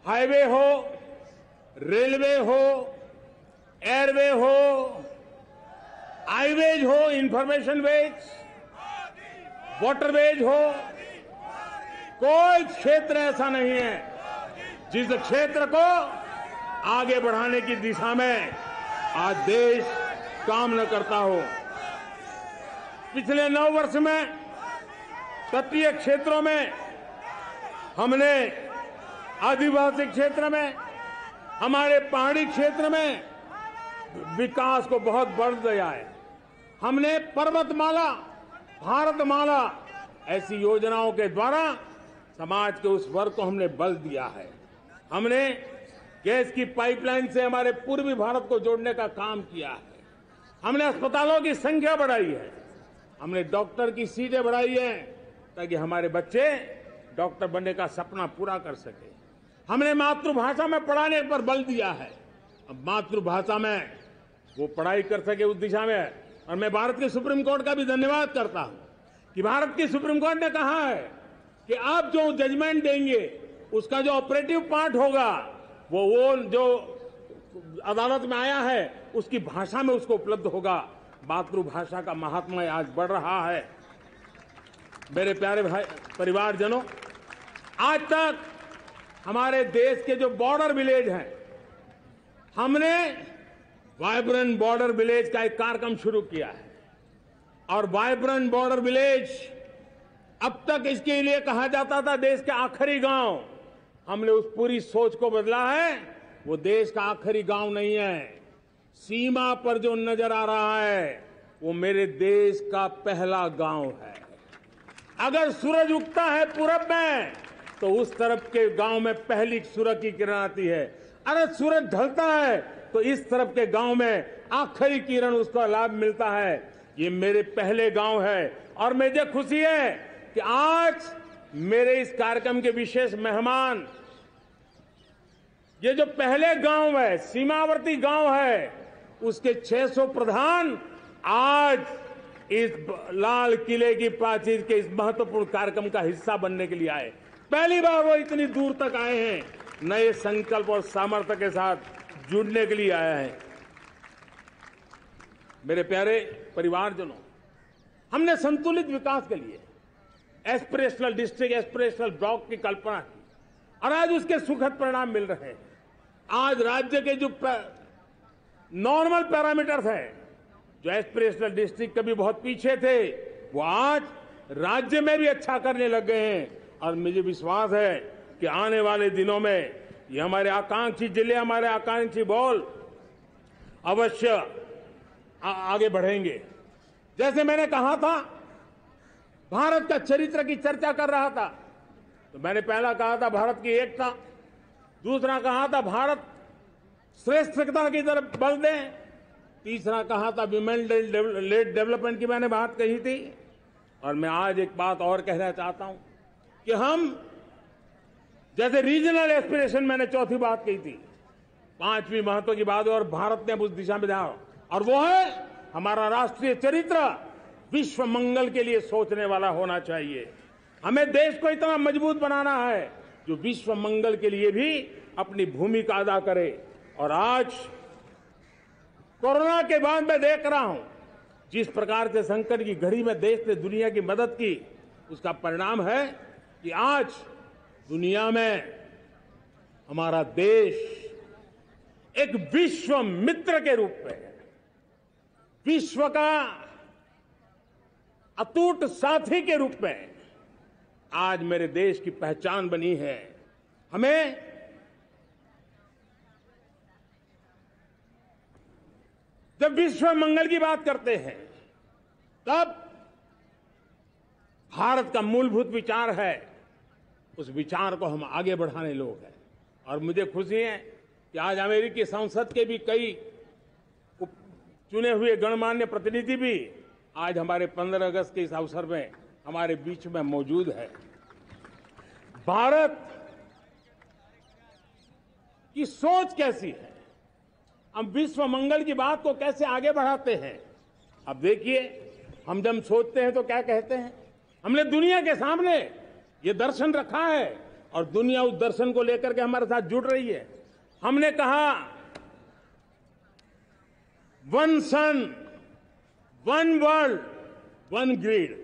हाईवे हो, रेलवे हो, एयरवे हो, हाईवेज हो, इंफॉर्मेशन वेज, वाटरवेज हो, कोई क्षेत्र ऐसा नहीं है जिस क्षेत्र को आगे बढ़ाने की दिशा में आज देश काम न करता हो। पिछले 9 वर्ष में तटीय क्षेत्रों में हमने, आदिवासी क्षेत्र में, हमारे पहाड़ी क्षेत्र में विकास को बहुत बढ़ दिया है। हमने पर्वतमाला, भारतमाला ऐसी योजनाओं के द्वारा समाज के उस वर्ग को हमने बल दिया है। हमने गैस की पाइपलाइन से हमारे पूर्वी भारत को जोड़ने का काम किया है। हमने अस्पतालों की संख्या बढ़ाई है, हमने डॉक्टर की सीटें बढ़ाई है ताकि हमारे बच्चे डॉक्टर बनने का सपना पूरा कर सके। हमने मातृभाषा में पढ़ाने पर बल दिया है, अब मातृभाषा में वो पढ़ाई कर सके उस दिशा में। और मैं भारत के सुप्रीम कोर्ट का भी धन्यवाद करता हूं कि भारत की सुप्रीम कोर्ट ने कहा है कि आप जो जजमेंट देंगे उसका जो ऑपरेटिव पार्ट होगा वो जो अदालत में आया है उसकी भाषा में उसको उपलब्ध होगा। मातृभाषा का महात्मा आज बढ़ रहा है। मेरे प्यारे भाई परिवारजनों, आज तक हमारे देश के जो बॉर्डर विलेज हैं, हमने वाइब्रेंट बॉर्डर विलेज का एक कार्यक्रम शुरू किया है। और वाइब्रेंट बॉर्डर विलेज, अब तक इसके लिए कहा जाता था देश के आखिरी गांव। हमने उस पूरी सोच को बदला है, वो देश का आखिरी गांव नहीं है। सीमा पर जो नजर आ रहा है वो मेरे देश का पहला गांव है। अगर सूरज उगता है पूरब में तो उस तरफ के गांव में पहली सूरज की किरण आती है। अगर सूरज ढलता है तो इस तरफ के गांव में आखिरी किरण उसका लाभ मिलता है। ये मेरे पहले गांव है और मुझे खुशी है कि आज मेरे इस कार्यक्रम के विशेष मेहमान, ये जो पहले गांव है, सीमावर्ती गांव है, उसके 600 प्रधान आज इस लाल किले की प्राचीर के इस महत्वपूर्ण कार्यक्रम का हिस्सा बनने के लिए आए। पहली बार वो इतनी दूर तक आए हैं, नए संकल्प और सामर्थ्य के साथ जुड़ने के लिए आया है। मेरे प्यारे परिवारजनों, हमने संतुलित विकास के लिए एस्पिरेशनल डिस्ट्रिक्ट, एस्पिरेशनल ब्लॉक की कल्पना की और आज उसके सुखद परिणाम मिल रहे हैं। आज राज्य के जो नॉर्मल पैरामीटर्स हैं, जो एस्पिरेशनल डिस्ट्रिक्ट कभी बहुत पीछे थे, वो आज राज्य में भी अच्छा करने लग गए हैं। और मुझे विश्वास है कि आने वाले दिनों में ये हमारे आकांक्षी जिले, हमारे आकांक्षी बॉल अवश्य आगे बढ़ेंगे। जैसे मैंने कहा था, भारत का चरित्र की चर्चा कर रहा था, तो मैंने पहला कहा था भारत की एकता, दूसरा कहा था भारत श्रेष्ठता की तरफ बल दें, तीसरा कहा था विमेन लेड डेवलपमेंट की मैंने बात कही थी, और मैं आज एक बात और कहना चाहता हूं कि हम जैसे रीजनल एस्पिरेशन, मैंने चौथी बात कही थी, पांचवी महत्व की बात है और भारत ने उस दिशा में ध्यान, और वो है हमारा राष्ट्रीय चरित्र विश्व मंगल के लिए सोचने वाला होना चाहिए। हमें देश को इतना मजबूत बनाना है जो विश्व मंगल के लिए भी अपनी भूमिका अदा करे। और आज कोरोना के बाद मैं देख रहा हूं जिस प्रकार से संकट की घड़ी में देश ने दुनिया की मदद की, उसका परिणाम है कि आज दुनिया में हमारा देश एक विश्व मित्र के रूप में, विश्व का अटूट साथी के रूप में आज मेरे देश की पहचान बनी है। हमें जब विश्व मंगल की बात करते हैं तब भारत का मूलभूत विचार है, उस विचार को हम आगे बढ़ाने लोग हैं। और मुझे खुशी है कि आज अमेरिकी संसद के भी कई चुने हुए गणमान्य प्रतिनिधि भी आज हमारे 15 अगस्त के इस अवसर में हमारे बीच में मौजूद है। भारत की सोच कैसी है, हम विश्व मंगल की बात को कैसे आगे बढ़ाते हैं। अब देखिए, हम जब सोचते हैं तो क्या कहते हैं, हमने दुनिया के सामने ये दर्शन रखा है और दुनिया उस दर्शन को लेकर के हमारे साथ जुड़ रही है। हमने कहा one sun, one world, one grid.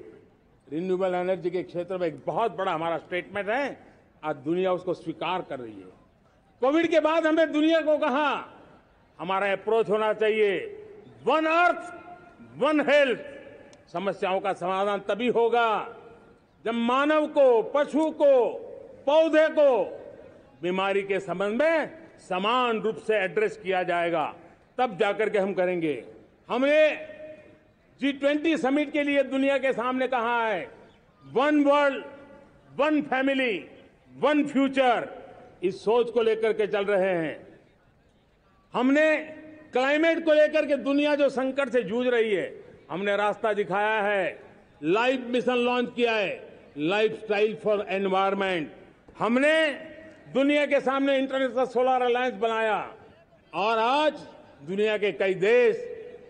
Renewable energy के क्षेत्र में एक बहुत बड़ा हमारा स्टेटमेंट है, आज दुनिया उसको स्वीकार कर रही है। कोविड के बाद हमने दुनिया को कहा हमारा अप्रोच होना चाहिए वन अर्थ, वन हेल्थ। समस्याओं का समाधान तभी होगा जब मानव को, पशु को, पौधे को बीमारी के संबंध में समान रूप से एड्रेस किया जाएगा, तब जाकर के हम करेंगे। हमने G20 समिट के लिए दुनिया के सामने कहा है one world, one family, one future. इस सोच को लेकर के चल रहे हैं। हमने क्लाइमेट को लेकर के दुनिया जो संकट से जूझ रही है, हमने रास्ता दिखाया है, लाइफ मिशन लॉन्च किया है, लाइफस्टाइल फॉर एनवायरमेंट। हमने दुनिया के सामने इंटरनेशनल सोलर अलायंस बनाया और आज दुनिया के कई देश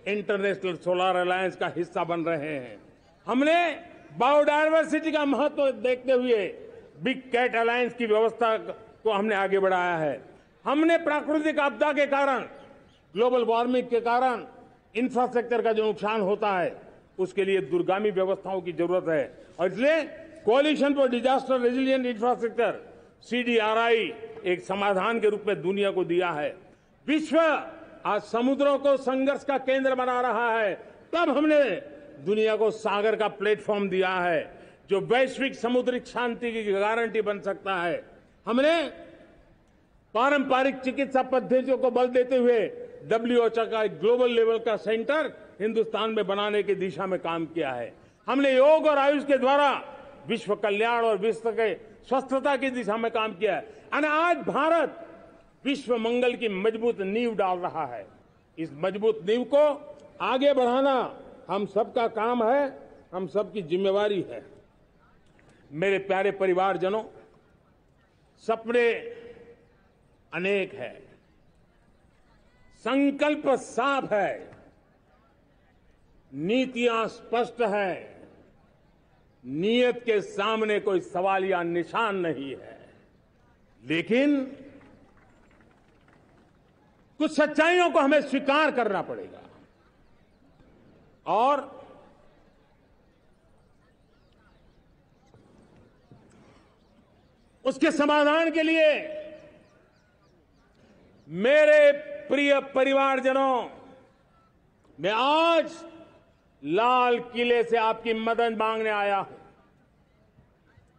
इंटरनेशनल सोलर अलायंस का हिस्सा बन रहे हैं। हमने बायोडायवर्सिटी का महत्व देखते हुए बिग कैट अलायंस की व्यवस्था को हमने आगे बढ़ाया है। हमने प्राकृतिक आपदा के कारण, ग्लोबल वार्मिंग के कारण इंफ्रास्ट्रक्चर का जो नुकसान होता है, उसके लिए दूरगामी व्यवस्थाओं की जरूरत है और इसलिए coalition for disaster resilient infrastructure CDRI एक समाधान के रूप में दुनिया को दिया है। विश्व आज समुद्रों को संघर्ष का केंद्र बना रहा है, तब हमने दुनिया को सागर का प्लेटफॉर्म दिया है जो वैश्विक समुद्री शांति की गारंटी बन सकता है। हमने पारंपरिक चिकित्सा पद्धतियों को बल देते हुए WHO का एक ग्लोबल लेवल का सेंटर हिंदुस्तान में बनाने की दिशा में काम किया है। हमने योग और आयुष के द्वारा विश्व कल्याण और विश्व के स्वस्थता की दिशा में काम किया है और आज भारत विश्व मंगल की मजबूत नींव डाल रहा है। इस मजबूत नींव को आगे बढ़ाना हम सबका काम है, हम सबकी जिम्मेवारी है। मेरे प्यारे परिवारजनों, सपने अनेक है, संकल्प साफ है, नीतियां स्पष्ट है, नियत के सामने कोई सवाल या निशान नहीं है, लेकिन कुछ सच्चाइयों को हमें स्वीकार करना पड़ेगा और उसके समाधान के लिए मेरे प्रिय परिवारजनों, मैं आज लाल किले से आपकी मदद मांगने आया हूं।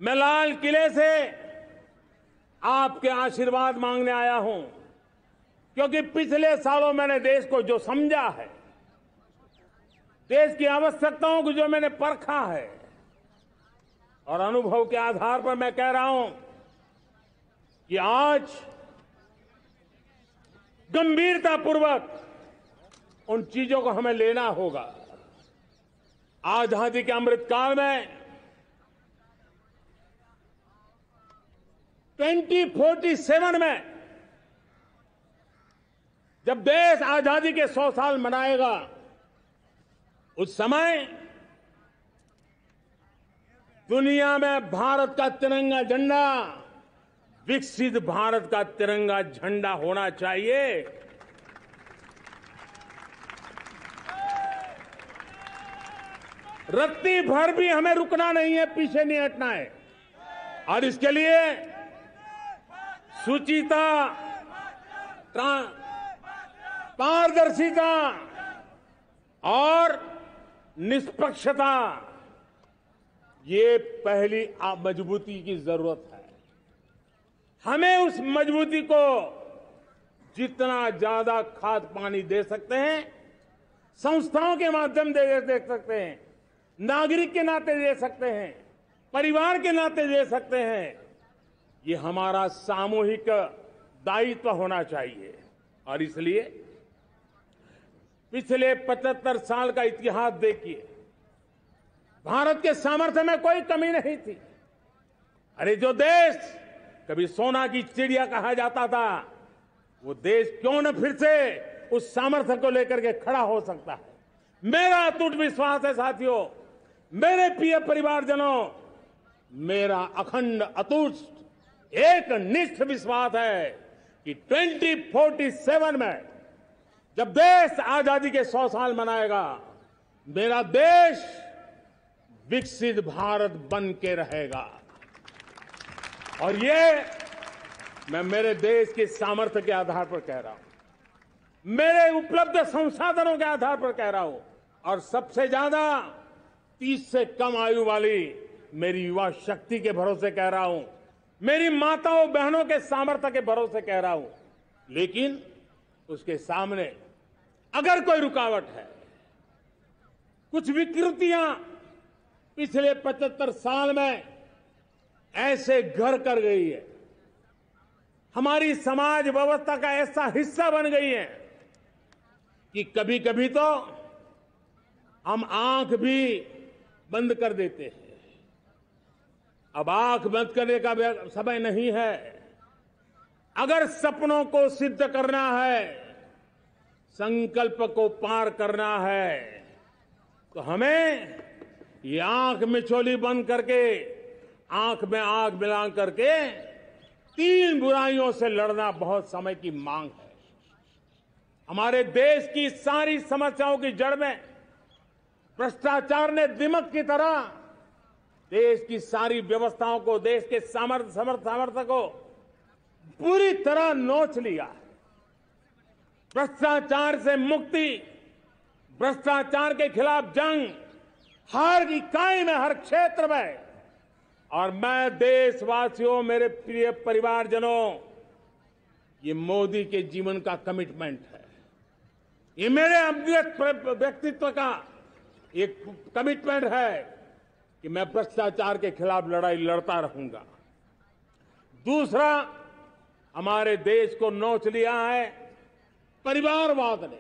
मैं लाल किले से आपके आशीर्वाद मांगने आया हूं, क्योंकि पिछले सालों मैंने देश को जो समझा है, देश की आवश्यकताओं को जो मैंने परखा है और अनुभव के आधार पर मैं कह रहा हूं कि आज गंभीरतापूर्वक उन चीजों को हमें लेना होगा। आजादी के अमृत काल में 2047 में जब देश आजादी के 100 साल मनाएगा, उस समय दुनिया में भारत का तिरंगा झंडा विकसित भारत का तिरंगा झंडा होना चाहिए। रत्ती भर भी हमें रुकना नहीं है, पीछे नहीं हटना है। और इसके लिए शुचिता, पारदर्शिता और निष्पक्षता, ये पहली मजबूती की जरूरत है। हमें उस मजबूती को जितना ज्यादा खाद पानी दे सकते हैं, संस्थाओं के माध्यम से दे सकते हैं, नागरिक के नाते दे सकते हैं, परिवार के नाते दे सकते हैं, ये हमारा सामूहिक दायित्व होना चाहिए। और इसलिए पिछले 75 साल का इतिहास देखिए, भारत के सामर्थ्य में कोई कमी नहीं थी। अरे जो देश कभी सोना की चिड़िया कहा जाता था, वो देश क्यों न फिर से उस सामर्थ्य को लेकर के खड़ा हो सकता है। मेरा अटूट विश्वास है साथियों, मेरे प्रिय परिवारजनों, मेरा अखंड अटूट एक निष्ठ विश्वास है कि 2047 में जब देश आजादी के 100 साल मनाएगा, मेरा देश विकसित भारत बन के रहेगा। और ये मैं मेरे देश के सामर्थ्य के आधार पर कह रहा हूं, मेरे उपलब्ध संसाधनों के आधार पर कह रहा हूं, और सबसे ज्यादा 30 से कम आयु वाली मेरी युवा शक्ति के भरोसे कह रहा हूं, मेरी माताओं बहनों के सामर्थ्य के भरोसे कह रहा हूं। लेकिन उसके सामने अगर कोई रुकावट है, कुछ विकृतियां पिछले 75 साल में ऐसे घर कर गई है, हमारी समाज व्यवस्था का ऐसा हिस्सा बन गई है कि कभी कभी तो हम आंख भी बंद कर देते हैं। अब आंख बंद करने का समय नहीं है। अगर सपनों को सिद्ध करना है, संकल्प को पार करना है, तो हमें ये आंख मिचौली बंद करके, आंख में आंख मिला करके 3 बुराइयों से लड़ना बहुत समय की मांग है। हमारे देश की सारी समस्याओं की जड़ में भ्रष्टाचार ने दिमक की तरह देश की सारी व्यवस्थाओं को, देश के सामर्थ्य को पूरी तरह नोच लिया है। भ्रष्टाचार से मुक्ति, भ्रष्टाचार के खिलाफ जंग हर इकाई में, हर क्षेत्र में। और मैं देशवासियों, मेरे प्रिय परिवारजनों, ये मोदी के जीवन का कमिटमेंट है। ये मेरे अपने व्यक्तित्व का एक कमिटमेंट है कि मैं भ्रष्टाचार के खिलाफ लड़ाई लड़ता रहूंगा। दूसरा, हमारे देश को नोच लिया है परिवारवाद ने।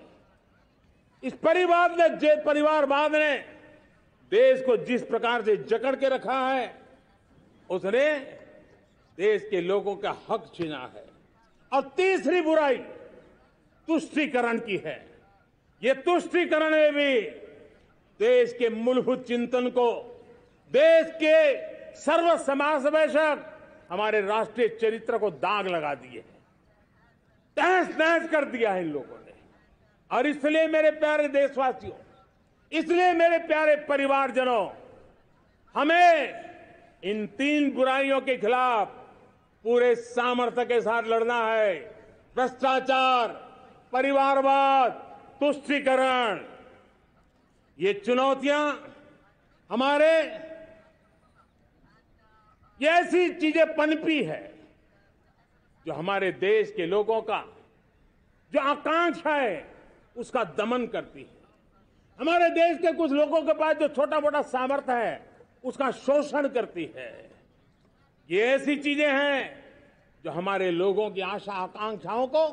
इस परिवारवाद ने देश को जिस प्रकार से जकड़ के रखा है, उसने देश के लोगों का हक छीना है। और तीसरी बुराई तुष्टीकरण की है। ये तुष्टीकरण में भी देश के मूलभूत चिंतन को, देश के सर्व समावेशक हमारे राष्ट्रीय चरित्र को दाग लगा दिए हैं, तहस नहस कर दिया है इन लोगों ने। और इसलिए मेरे प्यारे देशवासियों, इसलिए मेरे प्यारे परिवारजनों, हमें इन 3 बुराइयों के खिलाफ पूरे सामर्थ्य के साथ लड़ना है। भ्रष्टाचार, परिवारवाद, तुष्टीकरण, ये चुनौतियां हमारे, ये ऐसी चीजें पनपी है जो हमारे देश के लोगों का जो आकांक्षा है उसका दमन करती है। हमारे देश के कुछ लोगों के पास जो छोटा मोटा सामर्थ्य है उसका शोषण करती है। ये ऐसी चीजें हैं जो हमारे लोगों की आशा आकांक्षाओं को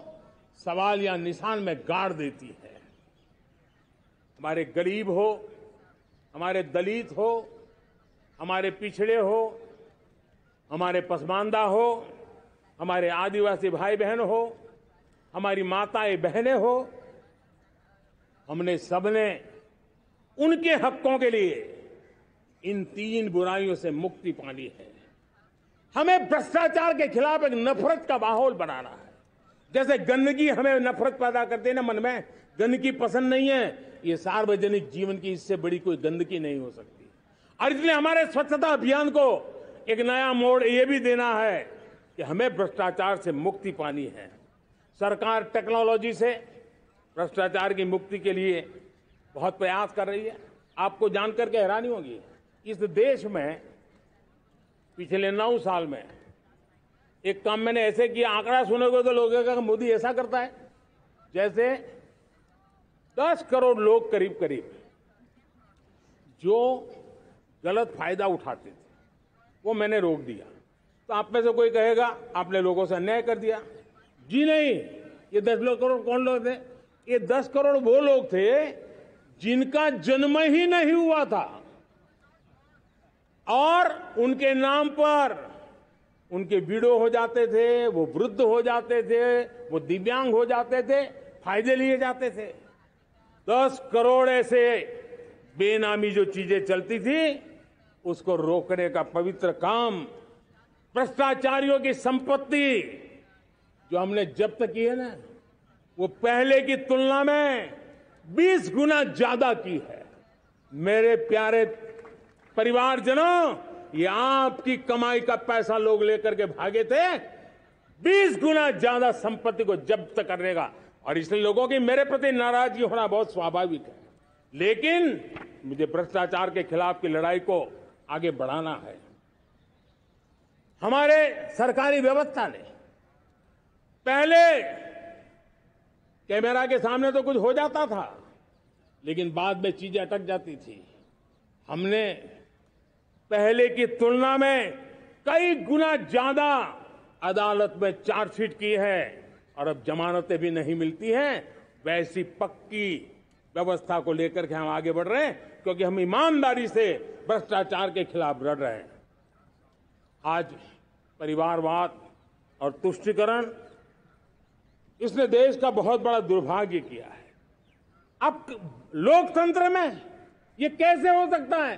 सवाल या निशान में गाड़ देती है। हमारे गरीब हो, हमारे दलित हो, हमारे पिछड़े हो, हमारे पसमानदा हो, हमारे आदिवासी भाई बहन हो, हमारी माताएं बहनें हो, हमने सबने उनके हकों के लिए इन 3 बुराइयों से मुक्ति पानी है। हमें भ्रष्टाचार के खिलाफ एक नफरत का माहौल बनाना है। जैसे गंदगी हमें नफरत पैदा करती है ना मन में, गंदगी पसंद नहीं है, ये सार्वजनिक जीवन की इससे बड़ी कोई गंदगी नहीं हो सकती। और इसलिए हमारे स्वच्छता अभियान को एक नया मोड़ ये भी देना है कि हमें भ्रष्टाचार से मुक्ति पानी है। सरकार टेक्नोलॉजी से भ्रष्टाचार की मुक्ति के लिए बहुत प्रयास कर रही है। आपको जानकर के हैरानी होगी, इस देश में पिछले 9 साल में एक काम मैंने ऐसे किया, आंकड़ा सुनोगे तो लोगों का मोदी ऐसा करता है जैसे 10 करोड़ लोग करीब करीब जो गलत फायदा उठाते थे वो मैंने रोक दिया। तो आप में से कोई कहेगा आपने लोगों से अन्याय कर दिया। जी नहीं, ये 10 करोड़ कौन लोग थे? ये 10 करोड़ वो लोग थे जिनका जन्म ही नहीं हुआ था और उनके नाम पर उनके विडो हो जाते थे, वो वृद्ध हो जाते थे, वो दिव्यांग हो जाते थे, फायदे लिए जाते थे। 10 करोड़ ऐसे बेनामी जो चीजें चलती थी उसको रोकने का पवित्र काम, भ्रष्टाचारियों की संपत्ति जो हमने जब्त की है ना, वो पहले की तुलना में 20 गुना ज्यादा की है। मेरे प्यारे परिवारजनों, ये आपकी कमाई का पैसा लोग लेकर के भागे थे, 20 गुना ज्यादा संपत्ति को जब्त करने का। और इसलिए लोगों की मेरे प्रति नाराजगी होना बहुत स्वाभाविक है, लेकिन मुझे भ्रष्टाचार के खिलाफ की लड़ाई को आगे बढ़ाना है। हमारे सरकारी व्यवस्था ने पहले कैमरा के सामने तो कुछ हो जाता था, लेकिन बाद में चीजें अटक जाती थी। हमने पहले की तुलना में कई गुना ज्यादा अदालत में चार्जशीट की है और अब जमानतें भी नहीं मिलती हैं। वैसी पक्की व्यवस्था को लेकर के हम आगे बढ़ रहे हैं, क्योंकि हम ईमानदारी से भ्रष्टाचार के खिलाफ लड़ रहे हैं। आज परिवारवाद और तुष्टीकरण, इसने देश का बहुत बड़ा दुर्भाग्य किया है। अब लोकतंत्र में ये कैसे हो सकता है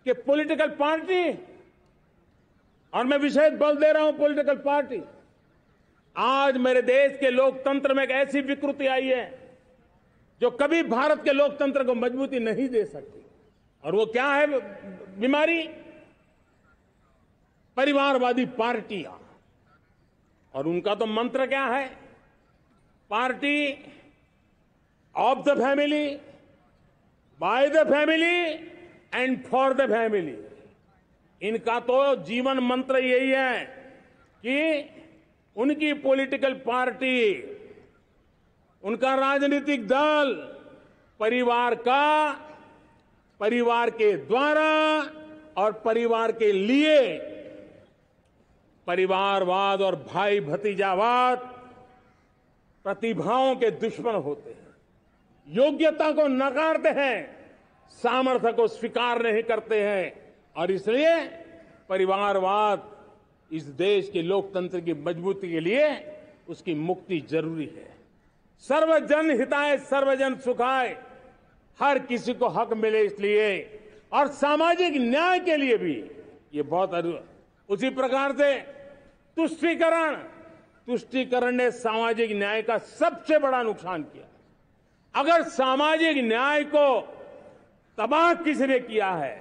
कि पॉलिटिकल पार्टी, और मैं विशेष बल दे रहा हूं पॉलिटिकल पार्टी, आज मेरे देश के लोकतंत्र में एक ऐसी विकृति आई है जो कभी भारत के लोकतंत्र को मजबूती नहीं दे सकती। और वो क्या है बीमारी? परिवारवादी पार्टियां। और उनका तो मंत्र क्या है? Party of the family, by the family and for the family. इनका तो जीवन मंत्र यही है कि उनकी पॉलिटिकल पार्टी, उनका राजनीतिक दल परिवार का, परिवार के द्वारा और परिवार के लिए, परिवारवाद और भाई भतीजावाद प्रतिभाओं के दुश्मन होते हैं, योग्यता को नकारते हैं, सामर्थ्य को स्वीकार नहीं करते हैं। और इसलिए परिवारवाद इस देश के लोकतंत्र की मजबूती के लिए उसकी मुक्ति जरूरी है। सर्वजन हिताय सर्वजन सुखाय, हर किसी को हक मिले इसलिए, और सामाजिक न्याय के लिए भी ये बहुत। उसी प्रकार से तुष्टीकरण ने सामाजिक न्याय का सबसे बड़ा नुकसान किया। अगर सामाजिक न्याय को तबाह किसने किया है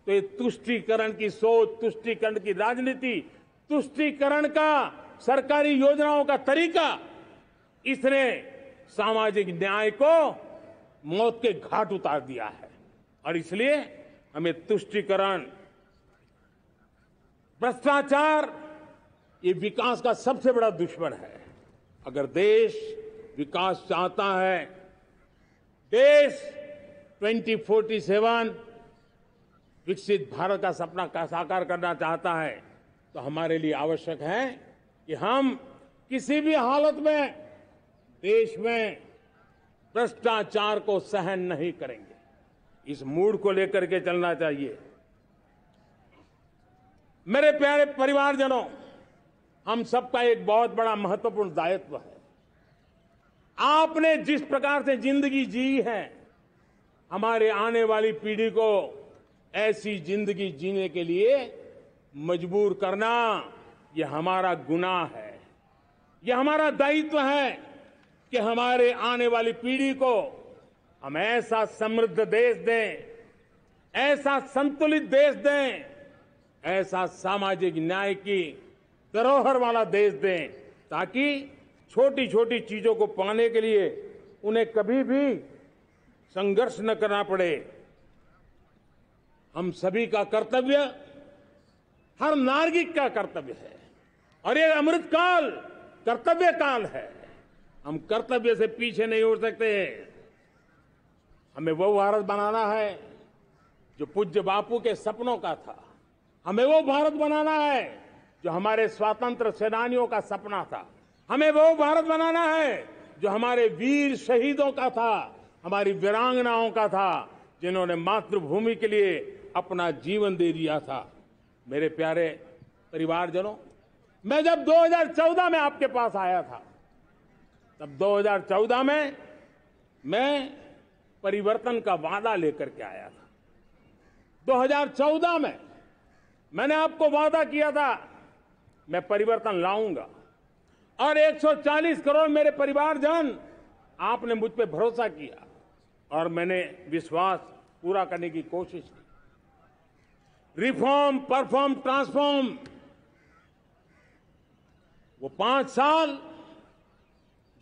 तो ये तुष्टीकरण की सोच, तुष्टीकरण की राजनीति, तुष्टीकरण का सरकारी योजनाओं का तरीका, इसने सामाजिक न्याय को मौत के घाट उतार दिया है। और इसलिए हमें तुष्टीकरण, भ्रष्टाचार, ये विकास का सबसे बड़ा दुश्मन है। अगर देश विकास चाहता है, देश 2047 विकसित भारत का सपना का साकार करना चाहता है, तो हमारे लिए आवश्यक है कि हम किसी भी हालत में देश में भ्रष्टाचार को सहन नहीं करेंगे। इस मूड को लेकर के चलना चाहिए। मेरे प्यारे परिवारजनों, हम सबका एक बहुत बड़ा महत्वपूर्ण दायित्व है। आपने जिस प्रकार से जिंदगी जी है, हमारे आने वाली पीढ़ी को ऐसी जिंदगी जीने के लिए मजबूर करना, यह हमारा गुनाह है। यह हमारा दायित्व है कि हमारे आने वाली पीढ़ी को हम ऐसा समृद्ध देश दें, ऐसा संतुलित देश दें, ऐसा सामाजिक न्याय की धरोहर वाला देश दें, ताकि छोटी छोटी चीजों को पाने के लिए उन्हें कभी भी संघर्ष न करना पड़े। हम सभी का कर्तव्य, हर नागरिक का कर्तव्य है, और ये अमृत काल कर्तव्य काल है। हम कर्तव्य से पीछे नहीं उठ सकते। हमें वो भारत बनाना है जो पूज्य बापू के सपनों का था। हमें वो भारत बनाना है जो हमारे स्वतंत्र सेनानियों का सपना था। हमें वो भारत बनाना है जो हमारे वीर शहीदों का था, हमारी वीरांगनाओं का था, जिन्होंने मातृभूमि के लिए अपना जीवन दे दिया था। मेरे प्यारे परिवारजनों, मैं जब 2014 में आपके पास आया था, तब 2014 में मैं परिवर्तन का वादा लेकर के आया था। 2014 में मैंने आपको वादा किया था, मैं परिवर्तन लाऊंगा, और 140 करोड़ मेरे परिवारजन, आपने मुझ पे भरोसा किया और मैंने विश्वास पूरा करने की कोशिश की। रिफॉर्म, परफॉर्म, ट्रांसफॉर्म, वो 5 साल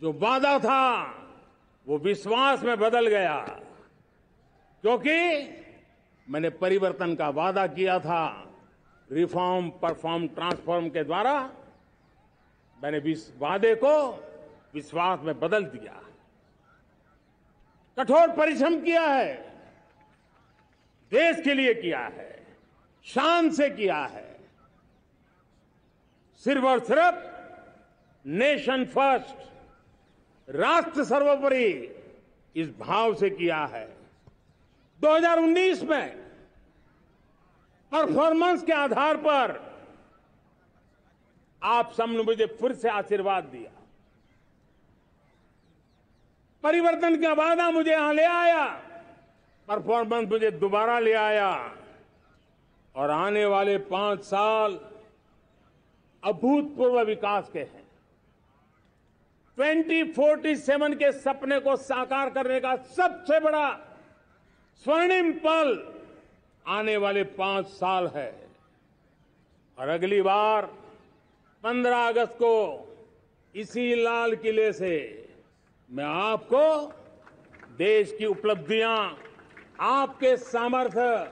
जो वादा था वो विश्वास में बदल गया, क्योंकि मैंने परिवर्तन का वादा किया था। रिफॉर्म, परफॉर्म, ट्रांसफॉर्म के द्वारा मैंने इस वादे को विश्वास में बदल दिया। कठोर परिश्रम किया है, देश के लिए किया है, शान से किया है, सिर्फ और सिर्फ नेशन फर्स्ट, राष्ट्र सर्वोपरि, इस भाव से किया है। 2019 में परफॉर्मेंस के आधार पर आप सबने मुझे फिर से आशीर्वाद दिया। परिवर्तन का वादा मुझे यहां ले आया, परफॉर्मेंस मुझे दोबारा ले आया, और आने वाले 5 साल अभूतपूर्व विकास के हैं। 2047 के सपने को साकार करने का सबसे बड़ा स्वर्णिम पल आने वाले 5 साल है। और अगली बार 15 अगस्त को इसी लाल किले से मैं आपको देश की उपलब्धियां, आपके सामर्थ्य,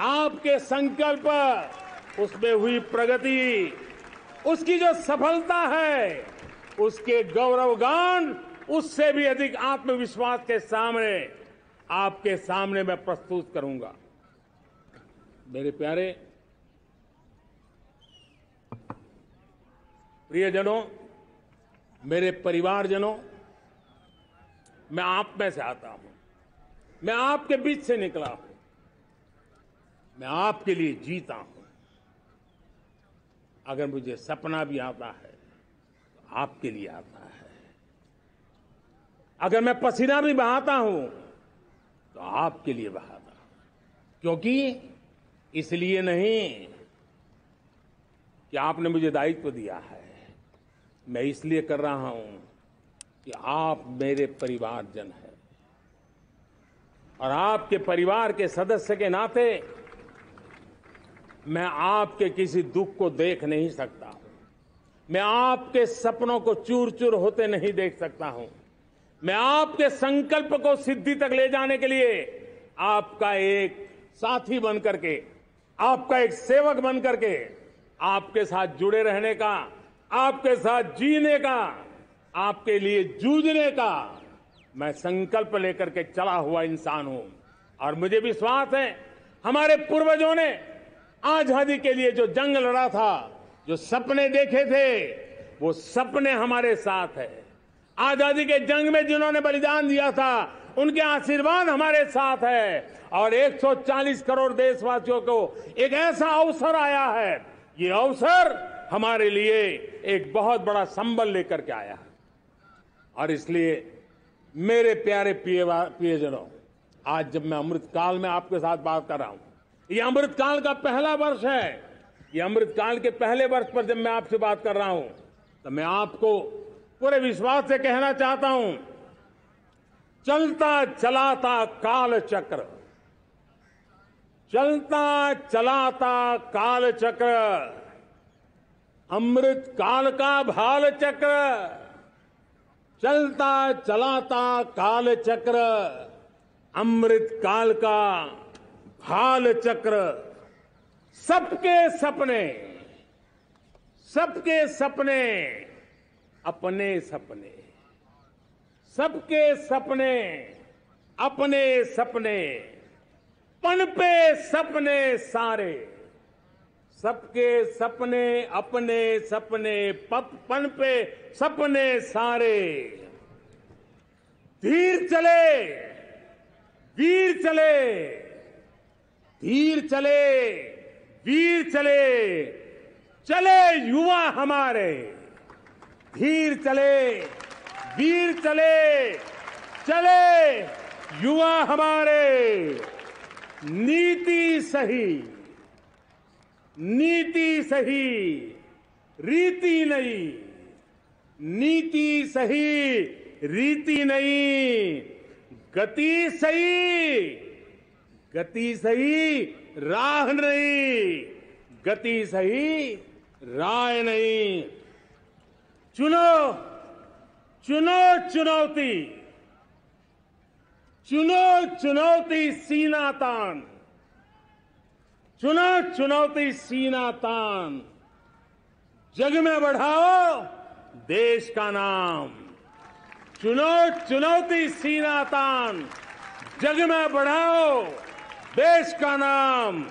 आपके संकल्प, उसमें हुई प्रगति, उसकी जो सफलता है, उसके गौरवगान, उससे भी अधिक आत्मविश्वास के सामने, आपके सामने मैं प्रस्तुत करूंगा। मेरे प्यारे प्रियजनों, मेरे परिवारजनों, मैं आप में से आता हूं, मैं आपके बीच से निकला हूं, मैं आपके लिए जीता हूं। अगर मुझे सपना भी आता है तो आपके लिए आता है। अगर मैं पसीना भी बहाता हूं तो आपके लिए बहाता हूं, क्योंकि इसलिए नहीं कि आपने मुझे दायित्व दिया है, मैं इसलिए कर रहा हूं कि आप मेरे परिवारजन हैं, और आपके परिवार के सदस्य के नाते मैं आपके किसी दुख को देख नहीं सकता हूं, मैं आपके सपनों को चूर चूर होते नहीं देख सकता हूं, मैं आपके संकल्प को सिद्धि तक ले जाने के लिए आपका एक साथी बन करके, आपका एक सेवक बन करके, आपके साथ जुड़े रहने का, आपके साथ जीने का, आपके लिए जूझने का मैं संकल्प लेकर के चला हुआ इंसान हूं। और मुझे विश्वास है, हमारे पूर्वजों ने आजादी के लिए जो जंग लड़ा था, जो सपने देखे थे, वो सपने हमारे साथ है। आजादी के जंग में जिन्होंने बलिदान दिया था, उनके आशीर्वाद हमारे साथ है और 140 करोड़ देशवासियों को एक ऐसा अवसर आया है। ये अवसर हमारे लिए एक बहुत बड़ा संबल लेकर के आया है और इसलिए मेरे प्यारे प्रियजनों, आज जब मैं अमृतकाल में आपके साथ बात कर रहा हूं, ये अमृतकाल का पहला वर्ष है। ये अमृतकाल के पहले वर्ष पर जब मैं आपसे बात कर रहा हूं तो मैं आपको पूरे विश्वास से कहना चाहता हूं, चलता चलाता काल चक्र, चलता चलाता काल चक्र, अमृत काल का भाल चक्र, चलता चलाता काल चक्र, अमृत काल का भाल चक्र, सबके सपने, सबके सपने, अपने सपने, सबके सपने, अपने सपने, पनपे सपने सारे, सबके सपने, अपने सपने, पनपे सपने सारे, धीर चले, वीर चले, धीर चले, वीर चले, चले युवा हमारे, धीर चले, वीर चले, चले युवा हमारे, नीति सही, नीति सही, रीति नहीं, नीति सही, रीति नहीं, गति सही, गति सही, राह नहीं, गति सही, राह नहीं। चुनो, चुनो चुनौती, चुनो चुनौती सीना तान, चुनो चुनौती सीना तान, जग में बढ़ाओ देश का नाम, चुनो चुनौती सीना तान, जग में बढ़ाओ देश का नाम।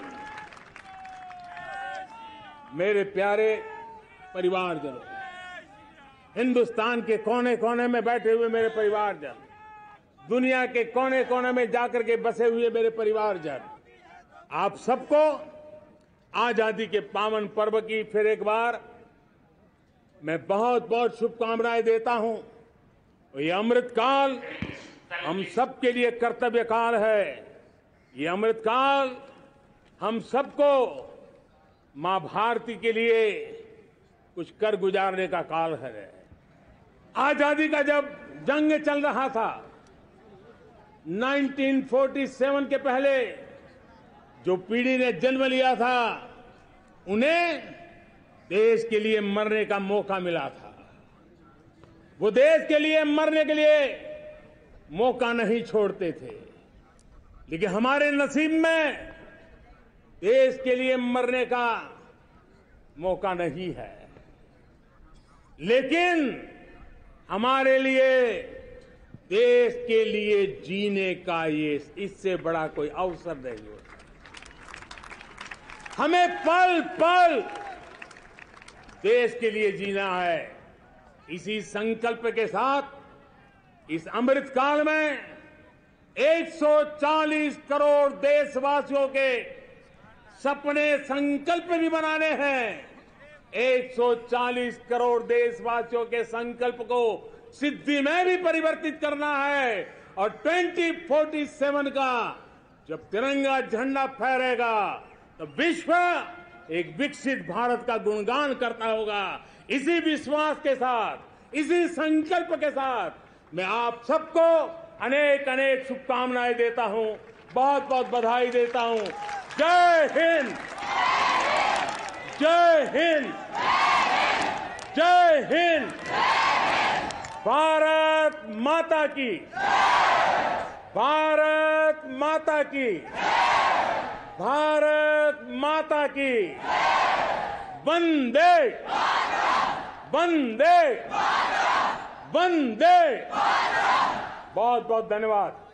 मेरे प्यारे परिवारजनों, हिंदुस्तान के कोने कोने में बैठे हुए मेरे परिवारजन, दुनिया के कोने कोने में जाकर के बसे हुए मेरे परिवारजन, आप सबको आजादी के पावन पर्व की फिर एक बार मैं बहुत बहुत शुभकामनाएं देता हूं। ये अमृतकाल हम सबके लिए कर्तव्य काल है। ये अमृतकाल हम सबको मां भारती के लिए कुछ कर गुजारने का काल है। आजादी का जब जंग चल रहा था 1947 के पहले जो पीढ़ी ने जन्म लिया था उन्हें देश के लिए मरने का मौका मिला था। वो देश के लिए मरने के लिए मौका नहीं छोड़ते थे, लेकिन हमारे नसीब में देश के लिए मरने का मौका नहीं है। लेकिन हमारे लिए देश के लिए जीने का ये इससे बड़ा कोई अवसर नहीं होता। हमें पल पल देश के लिए जीना है। इसी संकल्प के साथ इस अमृतकाल में 140 करोड़ देशवासियों के सपने संकल्प भी बनाने हैं। 140 करोड़ देशवासियों के संकल्प को सिद्धि में भी परिवर्तित करना है और 2047 का जब तिरंगा झंडा फहरेगा तो विश्व एक विकसित भारत का गुणगान करता होगा। इसी विश्वास के साथ, इसी संकल्प के साथ मैं आप सबको अनेक अनेक शुभकामनाएं देता हूं, बहुत बहुत बधाई देता हूं। जय हिंद, जय हिंद, जय हिंद। भारत माता की, भारत माता की, भारत माता की। वंदे, वंदे, वंदे। बहुत बहुत धन्यवाद।